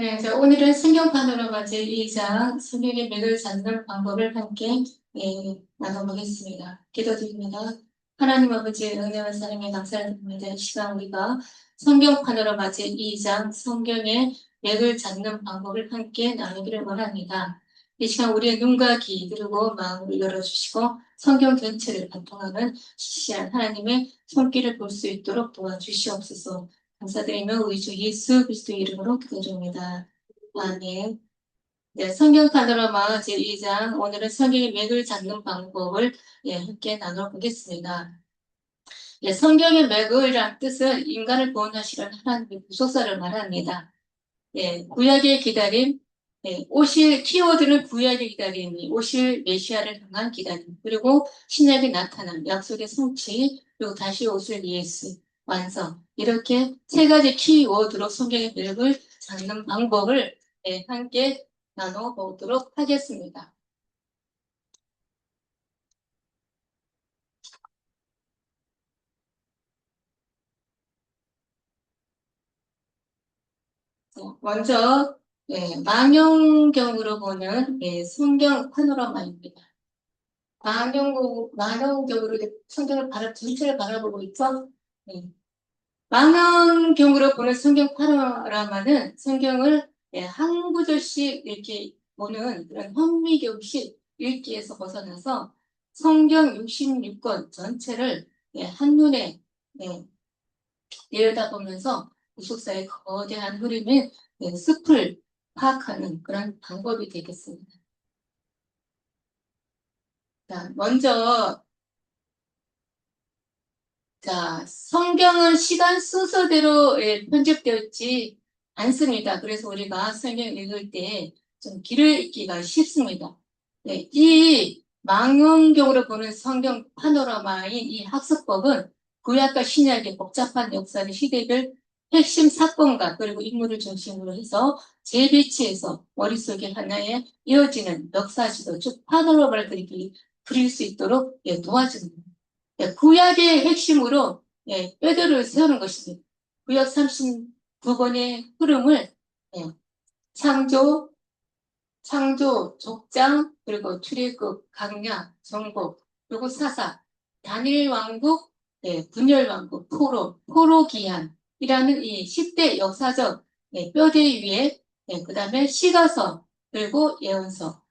네, 자, 오늘은 성경 파노라마 제2장 성경의 맥을 잡는 방법을 함께 나눠보겠습니다. 기도드립니다. 하나님 아버지의 은혜와 사랑에 감사를 드립니다. 이 시간 우리가 성경 파노라마 제2장 성경의 맥을 잡는 방법을 함께 나누기를 원합니다. 이 시간 우리의 눈과 귀 그리고 마음을 열어주시고 성경 전체를 관통하는 시시한 하나님의 손길을 볼 수 있도록 도와주시옵소서. 감사드리며 우리 주 예수 그리스도의 이름으로 기도드립니다. 아멘. 네, 성경 파노라마 제2장 오늘은 성경의 맥을 잡는 방법을 함께 나눠보겠습니다. 성경의 맥이란 뜻은 인간을 구원하시는 하나님의 구속사를 말합니다. 구약의 기다림, 오실 키워드는 구약의 기다림이 오실 메시아를 향한 기다림, 그리고 신약에 나타난 약속의 성취, 그리고 다시 오실 예수, 완성. 이렇게 세 가지 키워드로 성경의 맥을 잡는 방법을 함께 나눠보도록 하겠습니다. 먼저 망원경으로 보는 성경 파노라마입니다. 망원경으로 성경을 전체를 바라보고 있죠. 네. 망원경으로 보는 성경 파노라마는 성경을 한 구절씩 이렇게 보는 그런 현미경식 읽기에서 벗어나서 성경 66권 전체를 한눈에 내려다보면서 구속사의 거대한 흐름의 숲을 파악하는 그런 방법이 되겠습니다. 자, 먼저 성경은 시간 순서대로 편집되어 있지 않습니다. 그래서 우리가 성경 읽을 때 좀 길을 읽기가 쉽습니다. 이 망원경으로 보는 성경 파노라마의 이 학습법은 구약과 신약의 복잡한 역사의 시대별 핵심 사건과 그리고 인물을 중심으로 해서 재배치해서 머릿속에 하나의 이어지는 역사지도, 즉 파노라마를 그릴 수 있도록 도와줍니다. 구약의 핵심으로 뼈대를 세우는 것입니다. 구약 39권의 흐름을 창조, 족장, 그리고 출애굽, 강야, 정복, 그리고 사사, 단일 왕국, 분열 왕국, 포로 기한이라는 이 10대 역사적 뼈대 위에 그 다음에 시가서, 그리고 예언서를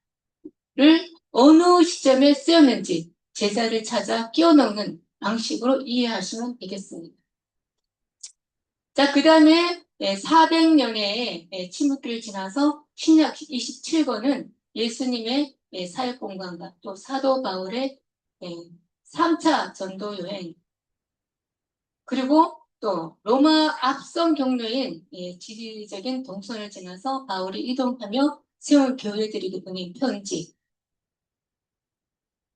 어느 시점에 쓰였는지 제자를 찾아 끼워 넣는 방식으로 이해하시면 되겠습니다. 자, 그 다음에 400년의 침묵기를 지나서 신약 27권은 예수님의 사역 공간과 또 사도 바울의 3차 전도 여행, 그리고 또 로마 앞선 경로인 지리적인 동선을 지나서 바울이 이동하며 세운 교회들에게 보낸 편지,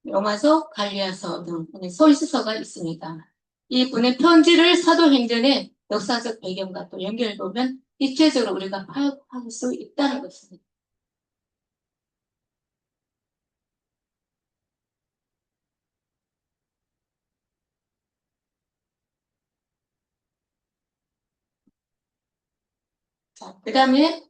로마서, 갈리아서 등 서신서가 있습니다. 이 보낸 편지를 사도행전의 역사적 배경과 또 연결해보면 입체적으로 우리가 파악할 수 있다는 것입니다. 자, 그 다음에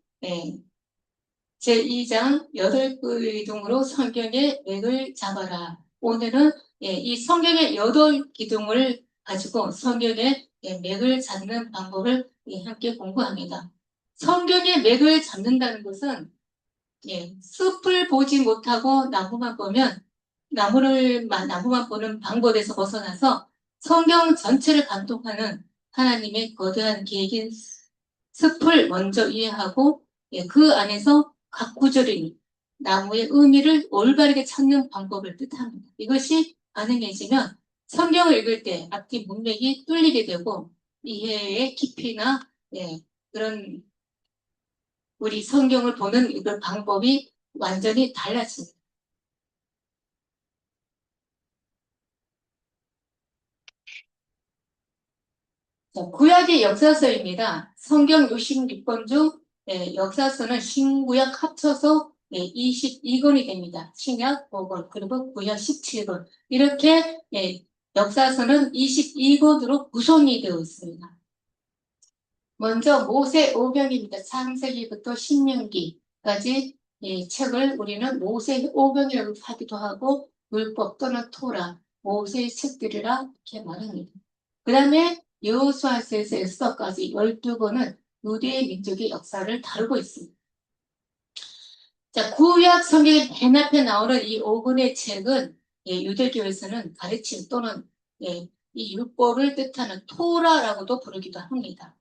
제2장 8기둥으로 성경의 맥을 잡아라. 오늘은 이 성경의 8기둥을 가지고 성경의 맥을 잡는 방법을 함께 공부합니다. 성경의 맥을 잡는다는 것은 숲을 보지 못하고 나무만 보는 방법에서 벗어나서 성경 전체를 감독하는 하나님의 거대한 계획인 숲을 먼저 이해하고 그 안에서 각 구절인 나무의 의미를 올바르게 찾는 방법을 뜻합니다. 이것이 가능해지면 성경을 읽을 때 앞뒤 문맥이 뚫리게 되고 이해의 깊이나 그런 우리 성경을 보는 이런 방법이 완전히 달라집니다. 자, 구약의 역사서입니다. 성경 66권 중 역사서는 신구약 합쳐서 22권이 됩니다. 신약 5권 그리고 구약 17권 이렇게 역사서는 22권으로 구성이 되어 있습니다. 먼저 모세 오경입니다. 창세기부터 신명기까지 이 책을 우리는 모세 오경이라고 하기도 하고 율법 또는 토라, 모세의 책들이라 이렇게 말합니다. 그 다음에 여호수아서에서 에스더까지 12권은 유대 민족의 역사를 다루고 있습니다. 자, 구약 성경의 맨 앞에 나오는 이 5권의 책은 유대교에서는 가르침 또는 이 율법을 뜻하는 토라라고도 부르기도 합니다.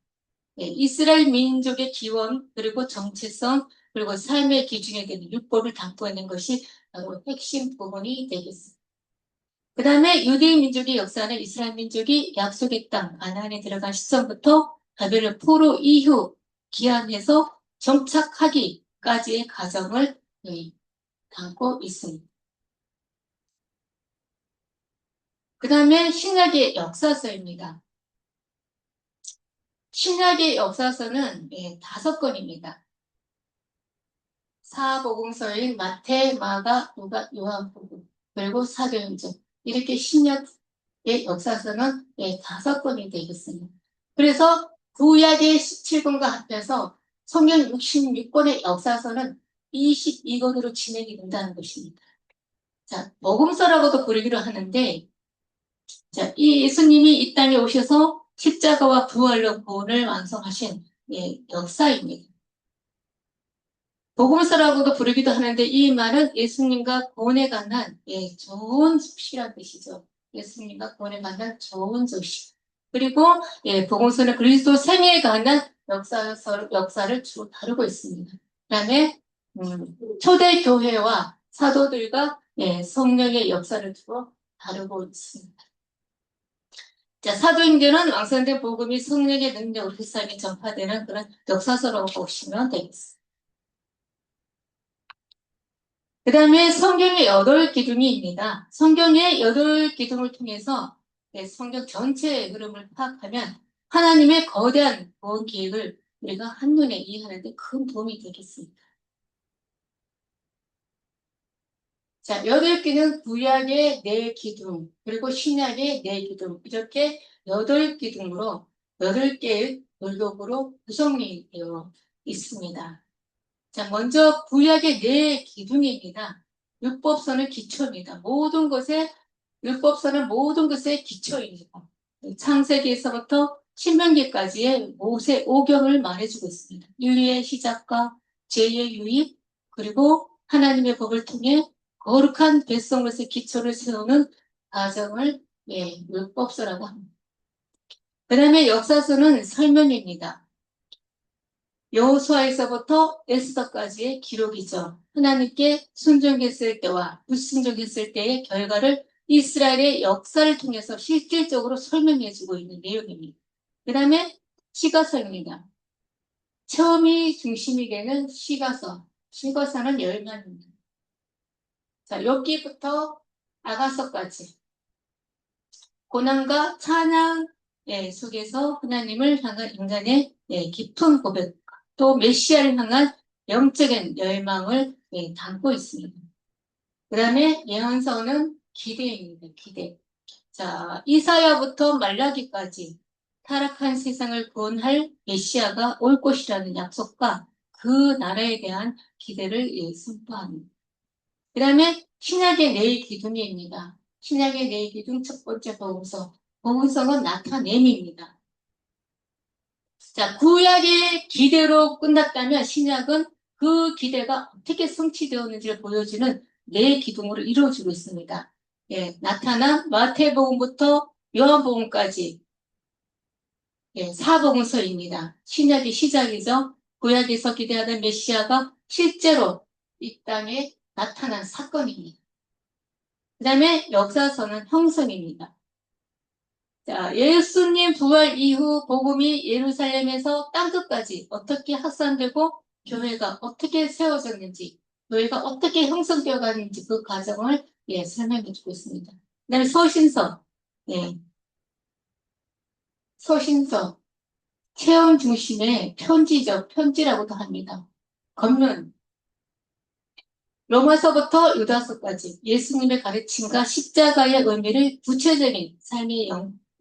이스라엘 민족의 기원 그리고 정체성 그리고 삶의 기준에 대한 율법을 담고 있는 것이 바로 핵심 부분이 되겠습니다. 그 다음에 유대인 민족의 역사는 이스라엘 민족이 약속의 땅 가나안에 들어간 시점부터 바벨론 포로 이후 기한해서 정착하기까지의 과정을 담고 있습니다. 그 다음에 신약의 역사서입니다. 신약의 역사서는 5권입니다. 사복음서인 마태, 마가, 루가, 요한복음, 그리고 사도행전 이렇게 신약의 역사서는 5권이 되겠습니다. 그래서 구약의 17권과 합해서 성경 66권의 역사서는 22권으로 진행이 된다는 것입니다. 자, 복음서라고도 부르기로 하는데, 자, 이 예수님이 이 땅에 오셔서 십자가와 부활로 구원을 완성하신 역사입니다. 복음서라고도 부르기도 하는데 이 말은 예수님과 구원에 관한 좋은 소식이라는 뜻이죠. 예수님과 구원에 관한 좋은 소식. 그리고 복음서는 그리스도 생애에 관한 역사를 주로 다루고 있습니다. 그다음에 초대 교회와 사도들과 성령의 역사를 주로 다루고 있습니다. 자, 사도행전은 완성된 복음이 성령의 능력으로 세상에 전파되는 그런 역사서라고 보시면 되겠습니다. 그 다음에 성경의 8기둥이입니다. 성경의 8기둥을 통해서 성경 전체의 흐름을 파악하면 하나님의 거대한 구원 계획을 우리가 한눈에 이해하는 데 큰 도움이 되겠습니다. 자, 8기는 구약의 4기둥, 그리고 신약의 4기둥, 이렇게 8기둥으로 8개의 율법으로 구성이 되어 있습니다. 자, 먼저 구약의 4기둥입니다. 율법서는 기초입니다. 율법서는 모든 것의 기초입니다. 창세기에서부터 신명기까지의 모세 오경을 말해주고 있습니다. 인류의 시작과 죄의 유입, 그리고 하나님의 법을 통해 거룩한 백성으로서의 기초를 세우는 과정을 율법서라고 합니다. 그 다음에 역사서는 설명입니다. 여호수아에서부터 에스더까지의 기록이죠. 하나님께 순종했을 때와 불순종했을 때의 결과를 이스라엘의 역사를 통해서 실질적으로 설명해주고 있는 내용입니다. 그 다음에 시가서입니다. 처음이 중심이 되는 시가서. 시가서는 열만입니다. 자, 여기부터 아가서까지 고난과 찬양 속에서 하나님을 향한 인간의 깊은 고백, 또 메시아를 향한 영적인 열망을 담고 있습니다. 그 다음에 예언서는 기대입니다. 기대. 자, 이사야부터 말라기까지 타락한 세상을 구원할 메시아가 올 것이라는 약속과 그 나라에 대한 기대를 선포합니다. 그 다음에 신약의 4기둥입니다. 신약의 4기둥 첫 번째 복음서. 복음서는 나타냄입니다. 자, 구약의 기대로 끝났다면 신약은 그 기대가 어떻게 성취되었는지를 보여주는 4기둥으로 이루어지고 있습니다. 나타난 마태복음부터 요한복음까지 4복음서입니다. 신약의 시작이죠. 구약에서 기대하던 메시아가 실제로 이 땅에 나타난 사건입니다. 그 다음에 역사서는 형성입니다. 자, 예수님 부활 이후 복음이 예루살렘에서 땅끝까지 어떻게 확산되고 교회가 어떻게 세워졌는지, 교회가 어떻게 형성되어 가는지 그 과정을 설명해 주고 있습니다. 그 다음에 서신서, 서신서, 체험 중심의 편지죠. 편지라고도 합니다. 겉면, 로마서부터 유다서까지 예수님의 가르침과 십자가의 의미를 구체적인 삶의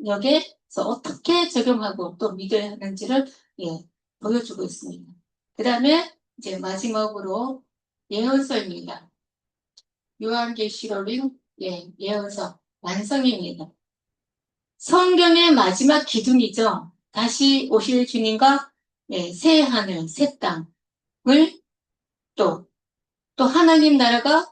영역에서 어떻게 적용하고 또 믿어야 하는지를 예, 보여주고 있습니다. 그 다음에 이제 마지막으로 예언서입니다. 요한계시록인 예언서 완성입니다. 성경의 마지막 기둥이죠. 다시 오실 주님과 새 하늘, 새 땅을 또 하나님 나라가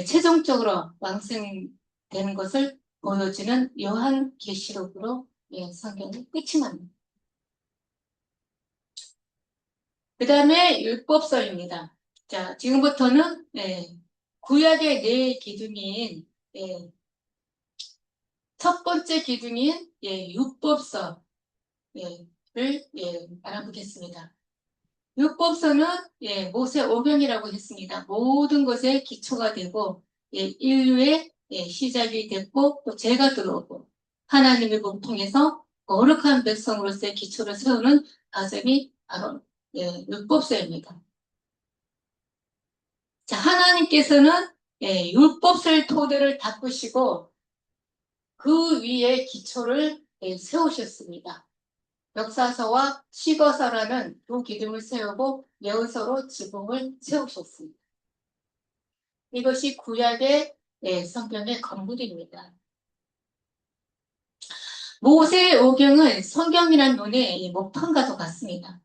최종적으로 완성되는 것을 보여주는 요한계시록으로 성경이 끝이 납니다. 그 다음에 율법서입니다. 자, 지금부터는 구약의 네 기둥인 첫 번째 기둥인 율법서를 알아보겠습니다. 율법서는 모세 오경이라고 했습니다. 모든 것의 기초가 되고 인류의 시작이 됐고 또 죄가 들어오고 하나님의 법을 통해서 거룩한 백성으로서의 기초를 세우는 과정이 바로 율법서입니다. 자, 하나님께서는 율법서의 토대를 닦으시고 그 위에 기초를 세우셨습니다. 역사서와 시거서라는 두 기둥을 세우고 예언서로 지붕을 세우셨습니다. 이것이 구약의 성경의 건물입니다. 모세의 오경은 성경이란 논의 목판과도 같습니다.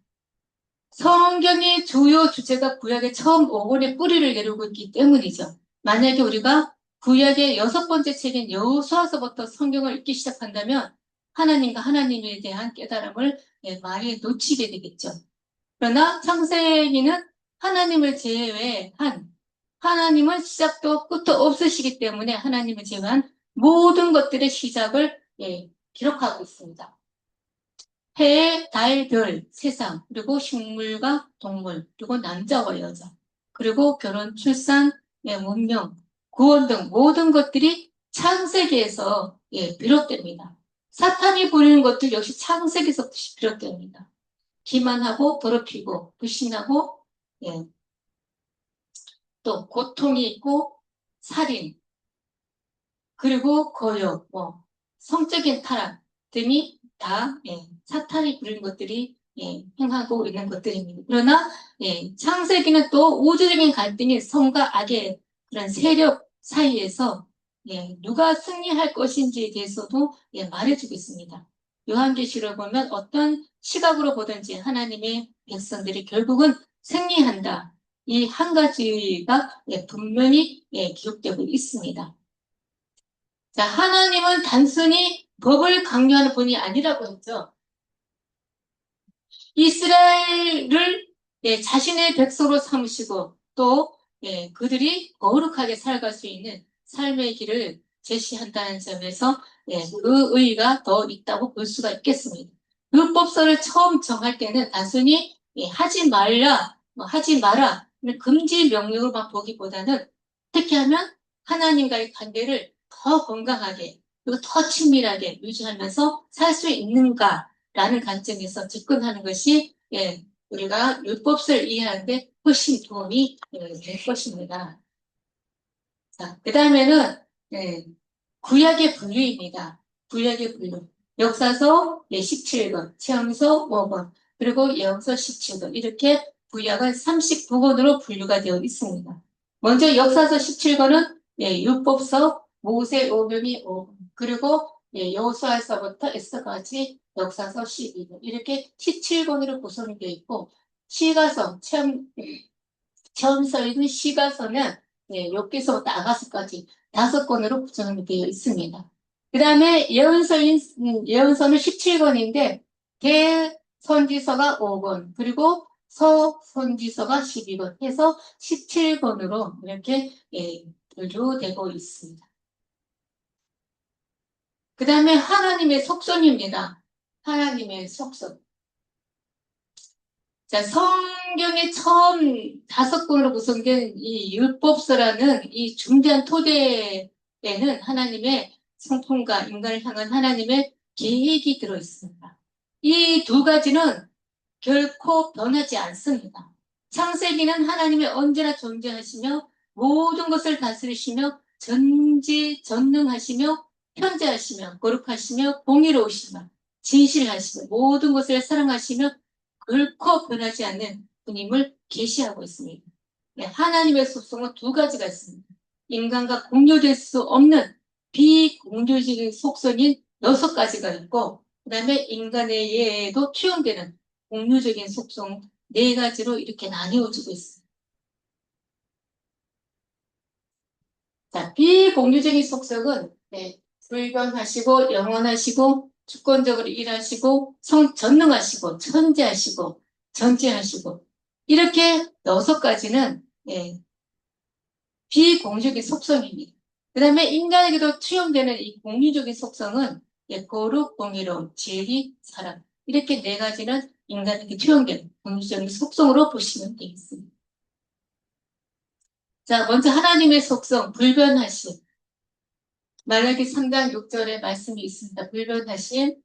성경의 주요 주제가 구약의 처음 5권의 뿌리를 내리고 있기 때문이죠. 만약에 우리가 구약의 6번째 책인 여호수아서부터 성경을 읽기 시작한다면 하나님과 하나님에 대한 깨달음을 많이 놓치게 되겠죠. 그러나 창세기는 하나님을 제외한, 하나님은 시작도 끝도 없으시기 때문에 하나님을 제외한 모든 것들의 시작을 기록하고 있습니다. 해, 달, 별, 세상, 그리고 식물과 동물, 그리고 남자와 여자, 그리고 결혼, 출산, 문명, 구원 등 모든 것들이 창세기에서 비롯됩니다. 사탄이 부리는 것들 역시 창세기에서 비롯됩니다. 기만하고 더럽히고 불신하고 또 고통이 있고 살인, 그리고 거역, 성적인 타락 등이 다 사탄이 부린 것들이 행하고 있는 것들입니다. 그러나 창세기는 또 우주적인 갈등이 성과 악의 그런 세력 사이에서 누가 승리할 것인지에 대해서도 말해주고 있습니다. 요한계시록 보면 어떤 시각으로 보든지 하나님의 백성들이 결국은 승리한다. 이 한 가지가 분명히 기록되고 있습니다. 자, 하나님은 단순히 법을 강요하는 분이 아니라고 했죠. 이스라엘을 자신의 백성으로 삼으시고 또 그들이 거룩하게 살아갈 수 있는 삶의 길을 제시한다는 점에서 그 의의가 더 있다고 볼 수가 있겠습니다. 율법서를 처음 정할 때는 단순히 하지 말라, 하지 마라 금지 명령으로만 보기보다는 어떻게 하면 하나님과의 관계를 더 건강하게 그리고 더 친밀하게 유지하면서 살 수 있는가라는 관점에서 접근하는 것이 우리가 율법서를 이해하는데 훨씬 도움이 될 것입니다. 자, 그 다음에는 구약의 분류입니다. 구약의 분류. 역사서 17권, 체험서 5권, 그리고 예언서 17권 이렇게 구약은 39권으로 분류가 되어 있습니다. 먼저 역사서 17권은 율법서, 모세 오경이 5권, 그리고 여호수아서부터 에스더까지 역사서 12권 이렇게 17권으로 구성이 되어 있고 시가서, 체험서인 시가서는 여기서부터 아가서까지 5권으로 구성이 되어 있습니다. 그 다음에 예언서는 17권인데 대선지서가 5권 그리고 서선지서가 12권 해서 17권으로 이렇게 분류되고 있습니다. 그 다음에 하나님의 속성입니다. 하나님의 속성. 자, 성경의 처음 5권으로 구성된 이 율법서라는 이 중대한 토대에는 하나님의 성품과 인간을 향한 하나님의 계획이 들어있습니다. 이 두 가지는 결코 변하지 않습니다. 창세기는 하나님이 언제나 존재하시며 모든 것을 다스리시며 전지전능하시며 편재하시며 거룩하시며 공의로우시며 진실하시며 모든 것을 사랑하시며 결코 변하지 않는 분임을 계시하고 있습니다. 네, 하나님의 속성은 두 가지가 있습니다. 인간과 공유될 수 없는 비공유적인 속성인 6가지가 있고, 그 다음에 인간에게도 투영되는 공유적인 속성 4가지로 이렇게 나뉘어지고 있습니다. 자, 비공유적인 속성은 불변하시고 영원하시고 주권적으로 일하시고 전능하시고 천재하시고 전지하시고 이렇게 6가지는 비공유적인 속성입니다. 그 다음에 인간에게도 투영되는 이 공유적인 속성은 거룩, 공의로움, 진리, 사랑 이렇게 4가지는 인간에게 투영되는 공유적인 속성으로 보시면 되겠습니다. 자, 먼저 하나님의 속성, 불변하심. 말라기 3장 6절에 말씀이 있습니다. 불변하심.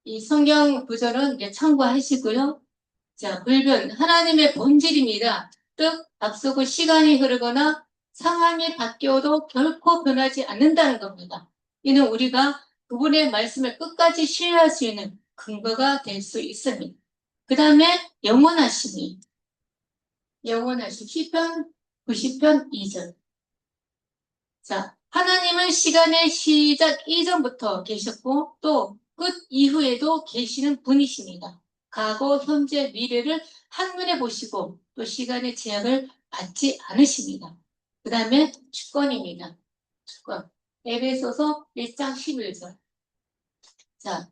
이 성경 구절은 참고하시고요. 자, 불변. 하나님의 본질입니다. 즉, 앞서고 시간이 흐르거나 상황이 바뀌어도 결코 변하지 않는다는 겁니다. 이는 우리가 그분의 말씀을 끝까지 신뢰할 수 있는 근거가 될 수 있습니다. 그 다음에 영원하심이. 영원하심. 시편 90편 2절. 자, 하나님은 시간의 시작 이전부터 계셨고 또 끝 이후에도 계시는 분이십니다. 과거, 현재, 미래를 한눈에 보시고 또 시간의 제약을 받지 않으십니다. 그 다음에 주권입니다. 주권. 에베소서 1장 11절. 자,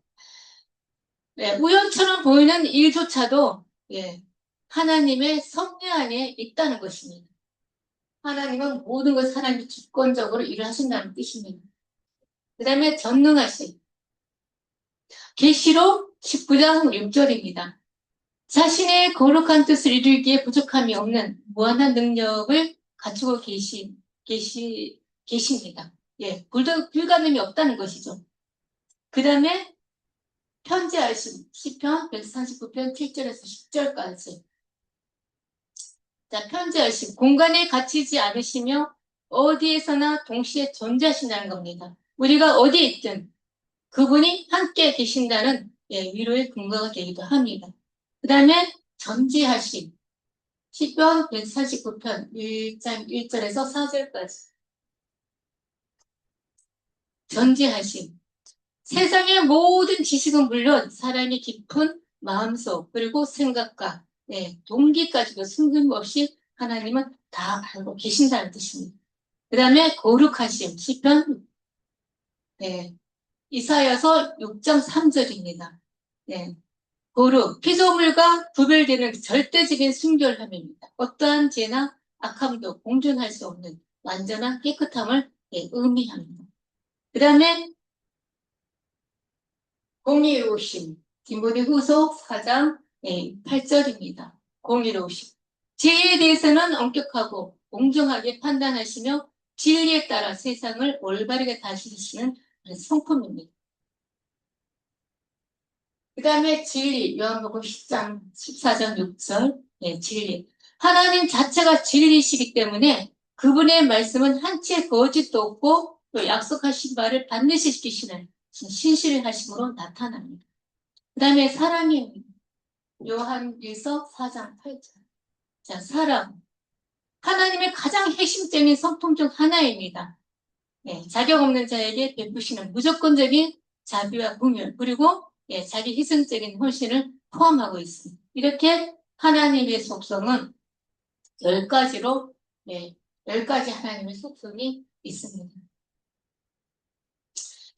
우연처럼 보이는 일조차도 하나님의 섭리 안에 있다는 것입니다. 하나님은 모든 걸 사람이 주권적으로 일을 하신다는 뜻입니다. 그 다음에 전능하신 계시록 19장 6절입니다. 자신의 거룩한 뜻을 이루기에 부족함이 없는 무한한 능력을 갖추고 계십니다. 불가능이 없다는 것이죠. 그 다음에 편재하심 시편 139편 7절에서 10절까지. 자, 편재하심 공간에 갇히지 않으시며 어디에서나 동시에 존재하신다는 겁니다. 우리가 어디에 있든 그분이 함께 계신다는 위로의 근거가 되기도 합니다. 그 다음에 전지하심 시편 149편 1장 1절에서 4절까지. 전지하심 세상의 모든 지식은 물론 사람의 깊은 마음속 그리고 생각과 동기까지도 숨김없이 하나님은 다 알고 계신다는 뜻입니다. 그 다음에 거룩하심 시편 이사야서 6장 3절입니다. 거룩 피조물과 구별되는 절대적인 순결함입니다. 어떠한 죄나 악함도 공존할 수 없는 완전한 깨끗함을 의미합니다. 그 다음에 공의로우심 디모데후서 4장 8절입니다. 공의로우심 죄에 대해서는 엄격하고 공정하게 판단하시며 진리에 따라 세상을 올바르게 다스리시는 성품입니다. 그 다음에 진리 요한복음 10장 14장 6절 진리 하나님 자체가 진리이시기 때문에 그분의 말씀은 한치의 거짓도 없고 또 약속하신 바를 반드시 지키시는 신실하심으로 나타납니다. 그 다음에 사랑입니다. 요한일서 4장 8절. 자, 사랑. 하나님의 가장 핵심적인 성품 중 하나입니다. 자격 없는 자에게 베푸시는 무조건적인 자비와 긍휼 그리고 자기 희생적인 헌신을 포함하고 있습니다. 이렇게 하나님의 속성은 10가지로 10가지 하나님의 속성이 있습니다.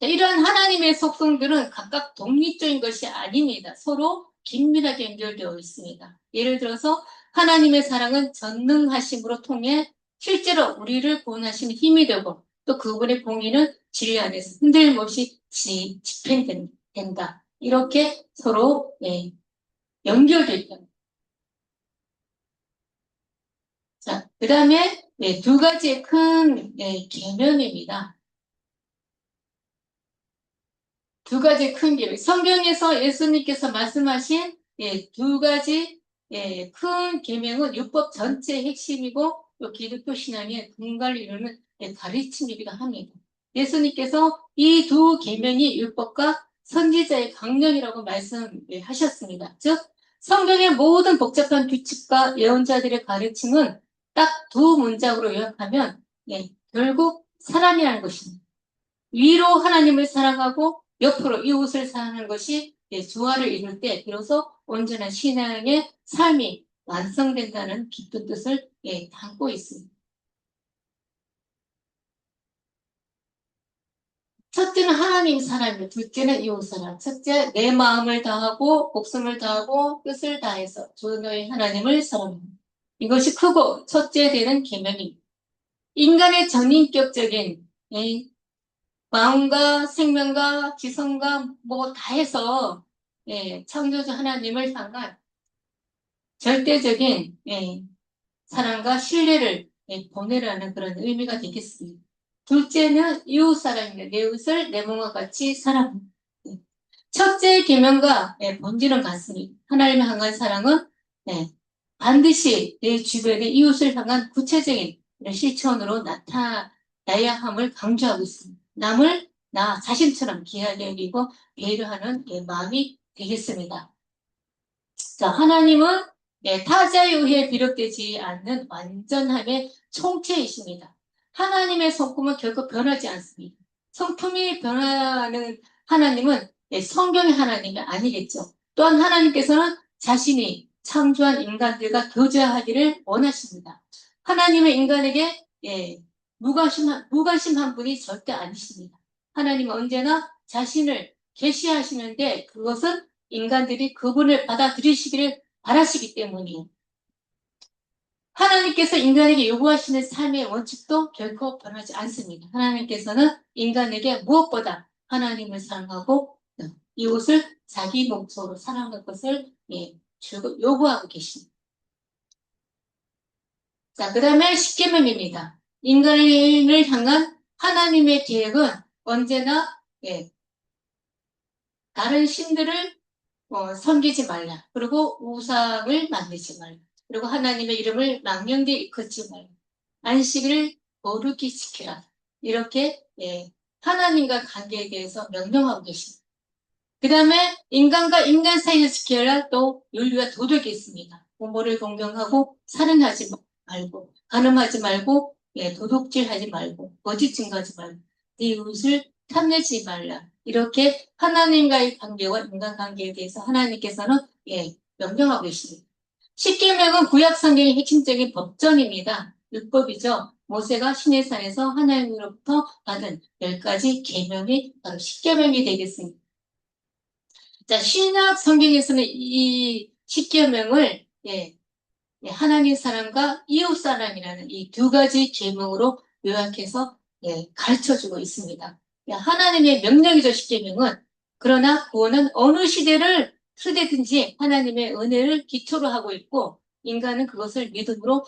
이러한 하나님의 속성들은 각각 독립적인 것이 아닙니다. 서로 긴밀하게 연결되어 있습니다. 예를 들어서 하나님의 사랑은 전능하심으로 통해 실제로 우리를 구원하시는 힘이 되고 또 그분의 공의는 진리 안에서 흔들림 없이 집행된다. 이렇게 서로 연결되어 있다. 자, 그 다음에 2가지의 큰 개념입니다. 2가지 큰 계명. 성경에서 예수님께서 말씀하신 2가지 큰 계명은 율법 전체의 핵심이고 또 기독교 신앙의 근간을 이루는 가르침이기도 합니다. 예수님께서 이 2계명이 율법과 선지자의 강령이라고 말씀하셨습니다. 즉 성경의 모든 복잡한 규칙과 예언자들의 가르침은 딱 두 문장으로 요약하면 결국 사랑이라는 것입니다. 위로 하나님을 사랑하고 옆으로 이웃을 사랑하는 것이 조화를 이룰 때 비로소 온전한 신앙의 삶이 완성된다는 깊은 뜻을 담고 있습니다. 첫째는 하나님 사랑이고 둘째는 이웃 사랑. 첫째, 내 마음을 다하고 목숨을 다하고 뜻을 다해서 주 너희 하나님을 사랑합니다. 이것이 크고 첫째 되는 계명입니다. 인간의 전인격적인 마음과 생명과 지성과 뭐 다해서 창조주 하나님을 향한 절대적인 사랑과 신뢰를 보내라는 그런 의미가 되겠습니다. 둘째는 이웃 사랑입니다. 내 이웃을 내 몸과 같이 사랑합니다. 첫째 계명과 본질은 같습니다. 하나님을 향한 사랑은 반드시 내 주변의 이웃을 향한 구체적인 실천으로 나타나야 함을 강조하고 있습니다. 남을 나 자신처럼 귀하게 여기고 배려하는 마음이 되겠습니다. 자, 하나님은 타자에 의해 비롯되지 않는 완전함의 총체이십니다. 하나님의 성품은 결코 변하지 않습니다. 성품이 변하는 하나님은 성경의 하나님이 아니겠죠. 또한 하나님께서는 자신이 창조한 인간들과 교제하기를 원하십니다. 하나님은 인간에게 무관심한 분이 절대 아니십니다. 하나님은 언제나 자신을 계시하시는데 그것은 인간들이 그분을 받아들이시기를 바라시기 때문이에요. 하나님께서 인간에게 요구하시는 삶의 원칙도 결코 변하지 않습니다. 하나님께서는 인간에게 무엇보다 하나님을 사랑하고 이웃을 자기 몸처럼 사랑할 것을 요구하고 계십니다. 자, 그 다음에 십계명입니다. 인간을 향한 하나님의 계획은 언제나 다른 신들을 섬기지 말라. 그리고 우상을 만들지 말라. 그리고 하나님의 이름을 망령되이 일컫지 말라. 안식일을 거룩히 지키라. 이렇게 하나님과 관계에 대해서 명령하고 계십니다. 그 다음에 인간과 인간 사이를 지켜야 할 또 윤리와 도덕이 있습니다. 부모를 공경하고 살인하지 말고 간음하지 말고 도둑질하지 말고 거짓 증거하지 말고 네 이웃을 탐내지 말라. 이렇게 하나님과의 관계와 인간관계에 대해서 하나님께서는 명령하고 계십니다. 십계명은 구약 성경의 핵심적인 법전입니다. 율법이죠. 모세가 시내산에서 하나님으로부터 받은 10가지 계명이 바로 십계명이 되겠습니다. 자, 신약 성경에서는 이 십계명을 하나님 사랑과 이웃 사랑이라는 이 두 가지 계명으로 요약해서 가르쳐주고 있습니다. 하나님의 명령이죠, 십계명은. 그러나 구원은 어느 시대든지 하나님의 은혜를 기초로 하고 있고 인간은 그것을 믿음으로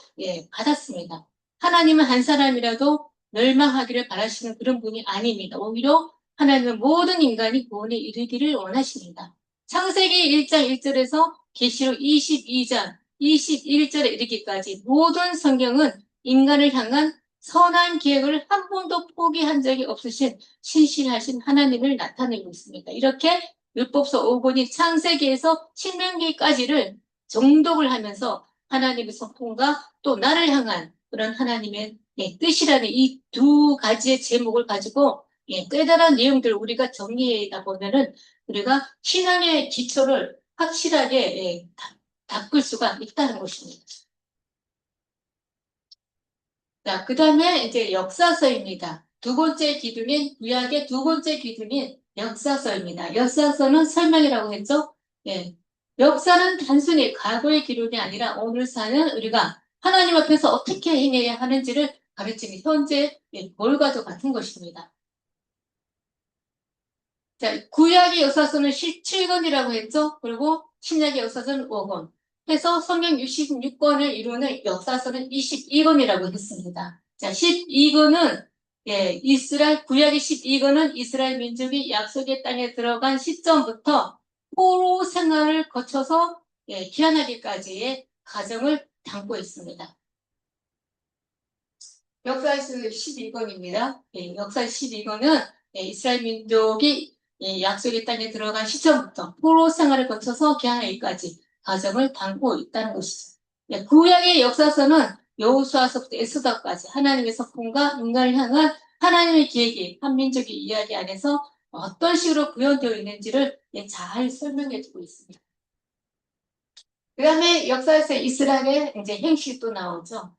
받았습니다. 하나님은 한 사람이라도 멸망하기를 바라시는 그런 분이 아닙니다. 오히려 하나님은 모든 인간이 구원에 이르기를 원하십니다. 창세기 1장 1절에서 계시록 22장 21절에 이르기까지 모든 성경은 인간을 향한 선한 계획을 한 번도 포기한 적이 없으신 신실하신 하나님을 나타내고 있습니다. 이렇게 율법서 5권이 창세기에서 신명기까지를 정독을 하면서 하나님의 성품과 또 나를 향한 그런 하나님의 뜻이라는 이 두 가지의 제목을 가지고 깨달은 내용들을 우리가 정리하다 보면은 우리가 신앙의 기초를 확실하게 닦을 수가 있다는 것입니다. 자, 그 다음에 이제 역사서입니다. 두 번째 기둥인, 구약의 두 번째 기둥인 역사서입니다. 역사서는 설명이라고 했죠? 역사는 단순히 과거의 기록이 아니라 오늘 사는 우리가 하나님 앞에서 어떻게 행해야 하는지를 가르치는 현재 결과도 같은 것입니다. 자, 구약의 역사서는 17권이라고 했죠? 그리고 신약의 역사서는 5권. 해서 성경 66권을 이루는 역사서는 22권이라고 했습니다. 자, 12권은 구약의 12권은 이스라엘 민족이 약속의 땅에 들어간 시점부터 포로 생활을 거쳐서 귀환하기까지의 과정을 담고 있습니다. 역사서 12권입니다. 역사 12권은 이스라엘 민족이 약속의 땅에 들어간 시점부터 포로 생활을 거쳐서 귀환하기까지 과정을 담고 있다는 것이죠. 예, 구약의 역사서는 여호수아서부터 에스더까지 하나님의 성품과 인간을 향한 하나님의 계획이 한민족의 이야기 안에서 어떤 식으로 구현되어 있는지를 잘 설명해주고 있습니다. 그 다음에 역사에서 이스라엘의 이제 행실이 또 나오죠.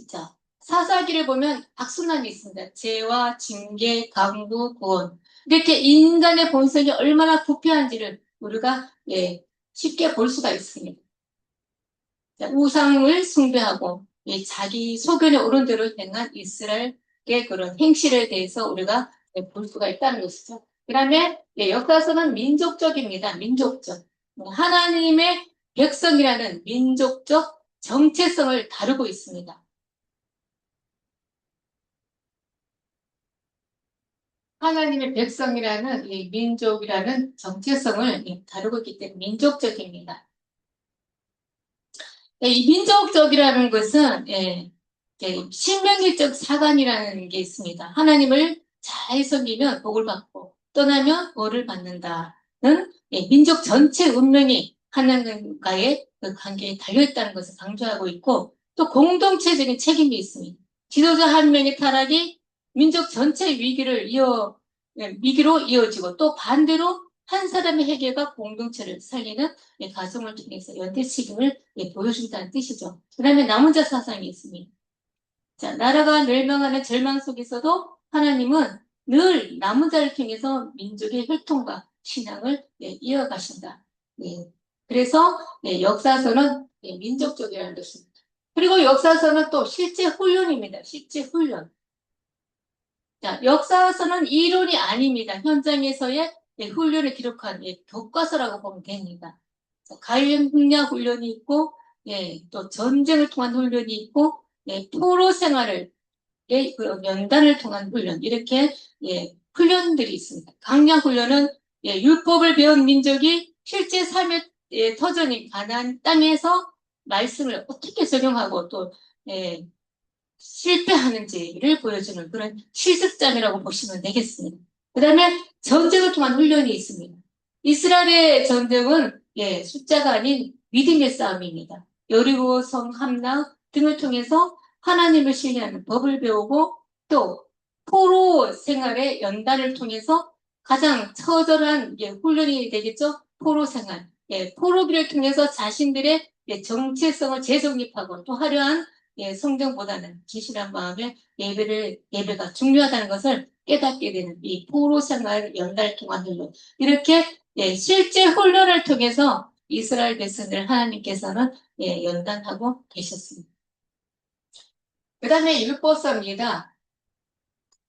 자, 사사기를 보면 악순환이 있습니다. 죄와 징계, 강구, 구원. 이렇게 인간의 본성이 얼마나 부패한지를 우리가 쉽게 볼 수가 있습니다. 자, 우상을 숭배하고 자기 소견에 오른 대로 행한 이스라엘의 그런 행실에 대해서 우리가 볼 수가 있다는 것이죠. 그 다음에 역사서는 민족적입니다. 민족적. 하나님의 백성이라는 민족적 정체성을 다루고 있습니다. 하나님의 백성이라는 이 민족이라는 정체성을 다루고 있기 때문에 민족적입니다. 이 민족적이라는 것은 신명기적 사관이라는 게 있습니다. 하나님을 잘 섬기면 복을 받고 떠나면 벌을 받는다는 민족 전체 운명이 하나님과의 그 관계에 달려있다는 것을 강조하고 있고 또 공동체적인 책임이 있습니다. 지도자 한 명의 타락이 민족 전체 위기로 이어지고 또 반대로 한 사람의 해결과 공동체를 살리는 가정을 통해서 연대 책임을 보여준다는 뜻이죠. 그 다음에 남은 자 사상이 있습니다. 자, 나라가 멸망하는 절망 속에서도 하나님은 늘 남은 자를 통해서 민족의 혈통과 신앙을 이어가신다. 그래서 역사서는 민족적이라는 것입니다. 그리고 역사서는 또 실제 훈련입니다. 실제 훈련. 자, 역사서는 이론이 아닙니다. 현장에서의 훈련을 기록한 교과서라고 보면 됩니다. 가임훈련 훈련이 있고, 또 전쟁을 통한 훈련이 있고, 포로 생활을 그 연단을 통한 훈련 이렇게 훈련들이 있습니다. 강령 훈련은 율법을 배운 민족이 실제 삶의 터전인 가나안 땅에서 말씀을 어떻게 적용하고 또 실패하는지를 보여주는 그런 실습장이라고 보시면 되겠습니다. 그 다음에 전쟁을 통한 훈련이 있습니다. 이스라엘의 전쟁은 숫자가 아닌 믿음의 싸움입니다. 여리고 성 함락 등을 통해서 하나님을 신뢰하는 법을 배우고 또 포로 생활의 연단을 통해서 가장 처절한 훈련이 되겠죠. 포로 생활. 포로기를 통해서 자신들의 정체성을 재정립하고 또 화려한 성경보다는 진실한 마음에 예배가 중요하다는 것을 깨닫게 되는 이 포로 생활 연단을 통한 훈련. 이렇게 실제 훈련을 통해서 이스라엘 백성들을 하나님께서는 연단하고 계셨습니다. 그 다음에 율법서입니다.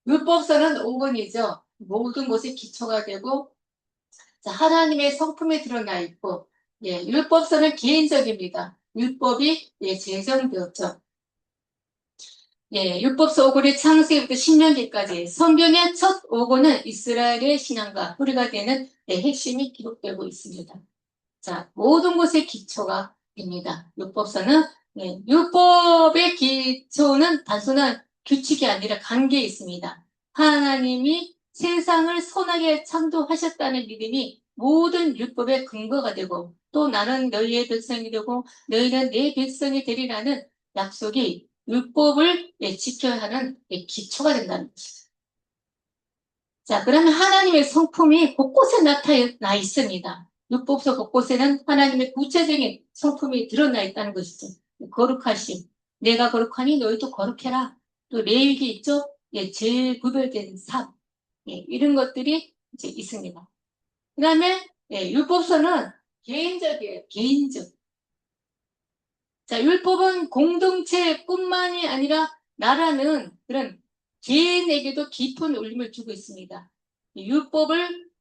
율법서는 5권이죠. 모든 것이 기초가 되고 하나님의 성품이 드러나 있고 율법서는 개인적입니다. 율법이 제정되었죠. 율법서 5권의 창세기부터 신명기까지 성경의 첫 5권은 이스라엘의 신앙과 뿌리가 되는 핵심이 기록되고 있습니다. 자, 모든 것의 기초가 됩니다. 율법서는 율법의 기초는 단순한 규칙이 아니라 관계에 있습니다. 하나님이 세상을 선하게 창조하셨다는 믿음이 모든 율법의 근거가 되고 또 나는 너희의 백성이 되고 너희는 내 백성이 되리라는 약속이 율법을 지켜야 하는 기초가 된다는 것이죠. 자, 그러면 하나님의 성품이 곳곳에 나타나 있습니다. 율법서 곳곳에는 하나님의 구체적인 성품이 드러나 있다는 것이죠. 거룩하심, 내가 거룩하니 너희도 거룩해라. 또 레위기 있죠? 제일 구별된 삶, 이런 것들이 이제 있습니다. 그 다음에 율법서는 개인적이에요. 개인적. 자, 율법은 공동체뿐만이 아니라 나라는 그런 개인에게도 깊은 울림을 주고 있습니다. 율법을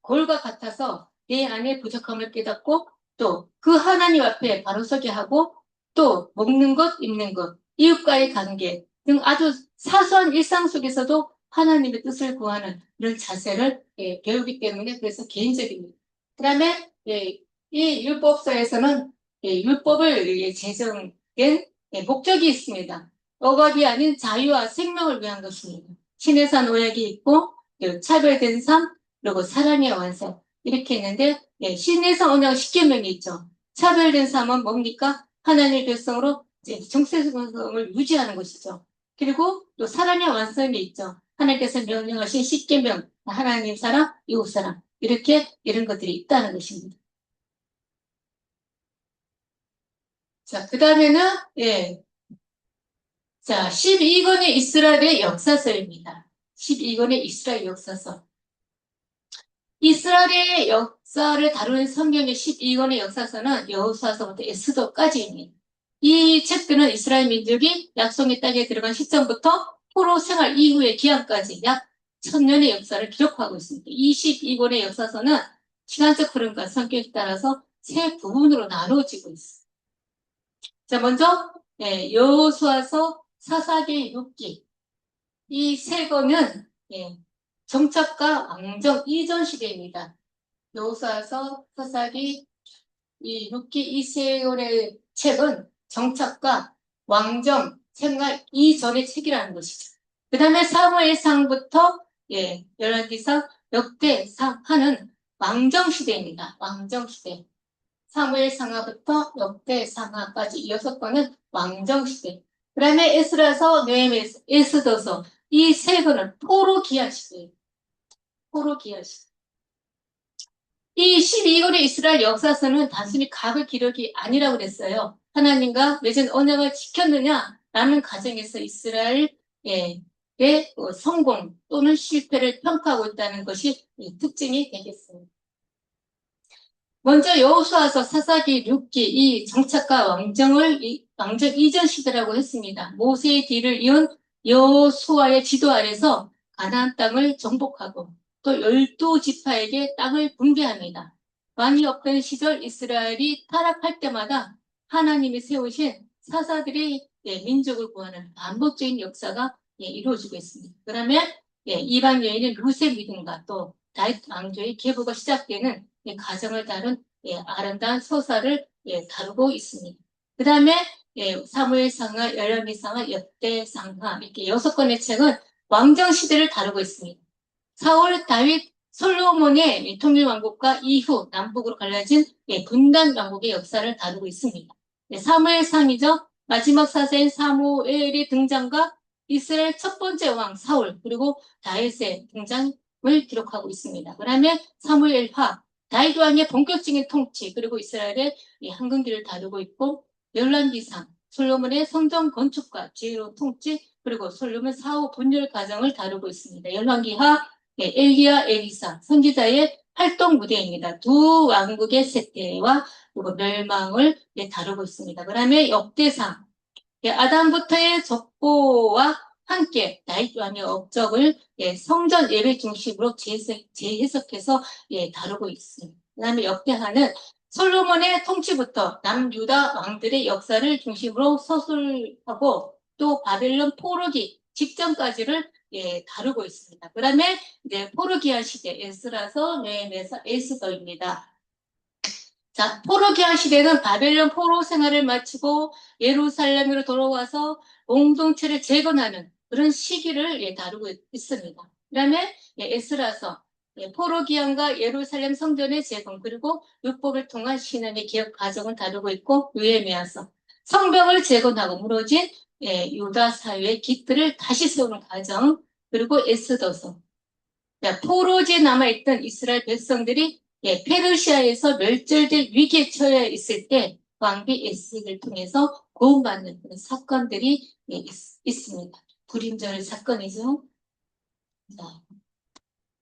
골과 같아서 내 안에 부족함을 깨닫고 또 그 하나님 앞에 바로 서게 하고 또 먹는 것, 입는 것, 이웃과의 관계 등 아주 사소한 일상 속에서도 하나님의 뜻을 구하는 그런 자세를 배우기 때문에 그래서 개인적입니다. 그 다음에 이 율법서에서는 율법을 제정된 목적이 있습니다. 억압이 아닌 자유와 생명을 위한 것입니다. 신해산 오약이 있고 차별된 삶 그리고 사랑의 완성 이렇게 있는데 신해산 언약 10계명이 있죠. 차별된 삶은 뭡니까? 하나님의 백성으로 이제 정체성을 유지하는 것이죠. 그리고 또 사랑의 완성이 있죠. 하나님께서 명령하신 십계명, 하나님 사랑, 이웃 사랑, 이렇게 이런 것들이 있다는 것입니다. 자, 그 다음에는, 예. 자, 12권의 이스라엘의 역사서입니다. 12권의 이스라엘 역사서. 이스라엘의 역사를 다루는 성경의 12권의 역사서는 여호수아서부터 에스더까지입니다. 이 책들은 이스라엘 민족이 약속의 땅에 들어간 시점부터 포로 생활 이후의 기한까지 약 1000년의 역사를 기록하고 있습니다. 이 12권의 역사서는 시간적 흐름과 성격에 따라서 세 부분으로 나누어지고 있습니다. 자, 먼저 여호수아서, 사사기, 룻기 이 세 권은 정착과 왕정 이전 시대입니다. 여호수아서, 사사기, 이 룻기 이 세 권의 책은 정착과 왕정 생활 이전의 책이라는 것이죠. 그 다음에 사무엘상부터 열왕기상, 역대상 하는 왕정 시대입니다. 왕정 시대. 사무엘상하부터 역대상하까지 이 6권은 왕정시대. 그 다음에 에스라서, 느헤미야, 에스더서 이 세 권은 포로 기한 시대예요. 포로 기한 시대. 이 12권의 이스라엘 역사서는 단순히 각의 기록이 아니라고 그랬어요. 하나님과 맺은 언약을 지켰느냐라는 가정에서 이스라엘의 성공 또는 실패를 평가하고 있다는 것이 특징이 되겠습니다. 먼저 여호수아서, 사사기, 룻기 이 정착과 왕정 이전 시대라고 했습니다. 모세의 뒤를 이은 여호수아의 지도 아래서 가나안 땅을 정복하고 또 12지파에게 땅을 분배합니다. 왕이 없던 시절 이스라엘이 타락할 때마다 하나님이 세우신 사사들이 민족을 구하는 반복적인 역사가 이루어지고 있습니다. 그러면 이방 여인의 룻의 믿음과 또 다윗 왕조의 계보가 시작되는 가정을 다룬 아름다운 서사를 다루고 있습니다. 그 다음에 사무엘상하, 열왕기상하, 역대상하 이렇게 6권의 책은 왕정 시대를 다루고 있습니다. 사울, 다윗, 솔로몬의 통일 왕국과 이후 남북으로 갈라진 분단 왕국의 역사를 다루고 있습니다. 사무엘상이죠. 마지막 사세인 사무엘의 등장과 이스라엘 첫 번째 왕 사울 그리고 다윗의 등장을 기록하고 있습니다. 그다음에 사무엘하, 다윗 왕의 본격적인 통치 그리고 이스라엘의 황금기를 다루고 있고 열왕기상, 솔로몬의 성전 건축과 지혜로운 통치 그리고 솔로몬 사후 분열 과정을 다루고 있습니다. 열왕기하, 엘리야, 엘리사 선지자의 활동 무대입니다. 두 왕국의 쇠퇴와 그리고 멸망을 다루고 있습니다. 그다음에 역대상, 아담부터의 족보와 함께 다윗 왕의 업적을 성전 예배 중심으로 재해석해서 다루고 있습니다. 그 다음에 역대하는 솔로몬의 통치부터 남유다 왕들의 역사를 중심으로 서술하고 또 바벨론 포로기 직전까지를 다루고 있습니다. 그 다음에 포로기한 시대 에스라서, 느헤미야, 에스더입니다. 자, 포로기한 시대는 바벨론 포로 생활을 마치고 예루살렘으로 돌아와서 공동체를 재건하는 그런 시기를 다루고 있습니다. 그 다음에 에스라서, 포로기한과 예루살렘 성전의 재건 그리고 율법을 통한 신앙의 개혁 과정을 다루고 있고 느헤미야서, 성벽을 재건하고 무너진 유다 사회의 기틀을 다시 세우는 과정 그리고 에스더서, 포로지에 남아있던 이스라엘 백성들이 페르시아에서 멸절될 위기에 처해 있을 때 왕비 에스겔을 통해서 구원받는 그런 사건들이 있습니다. 불임절 사건이죠.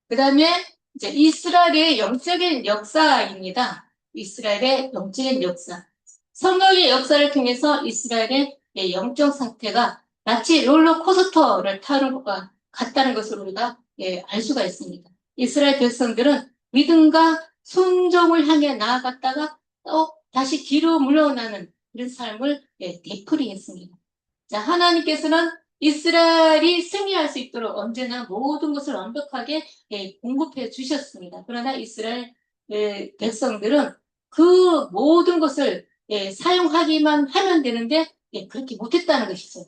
그 다음에 이제 이스라엘의 영적인 역사입니다. 이스라엘의 영적인 역사. 성경의 역사를 통해서 이스라엘의 영적 상태가 마치 롤러코스터를 타는 것과 같다는 것을 우리가 알 수가 있습니다. 이스라엘 백성들은 믿음과 순종을 향해 나아갔다가 또 다시 뒤로 물러나는 그런 삶을 되풀이했습니다. 자, 하나님께서는 이스라엘이 승리할 수 있도록 언제나 모든 것을 완벽하게 공급해 주셨습니다. 그러나 이스라엘 백성들은 그 모든 것을 사용하기만 하면 되는데 그렇게 못했다는 것이죠.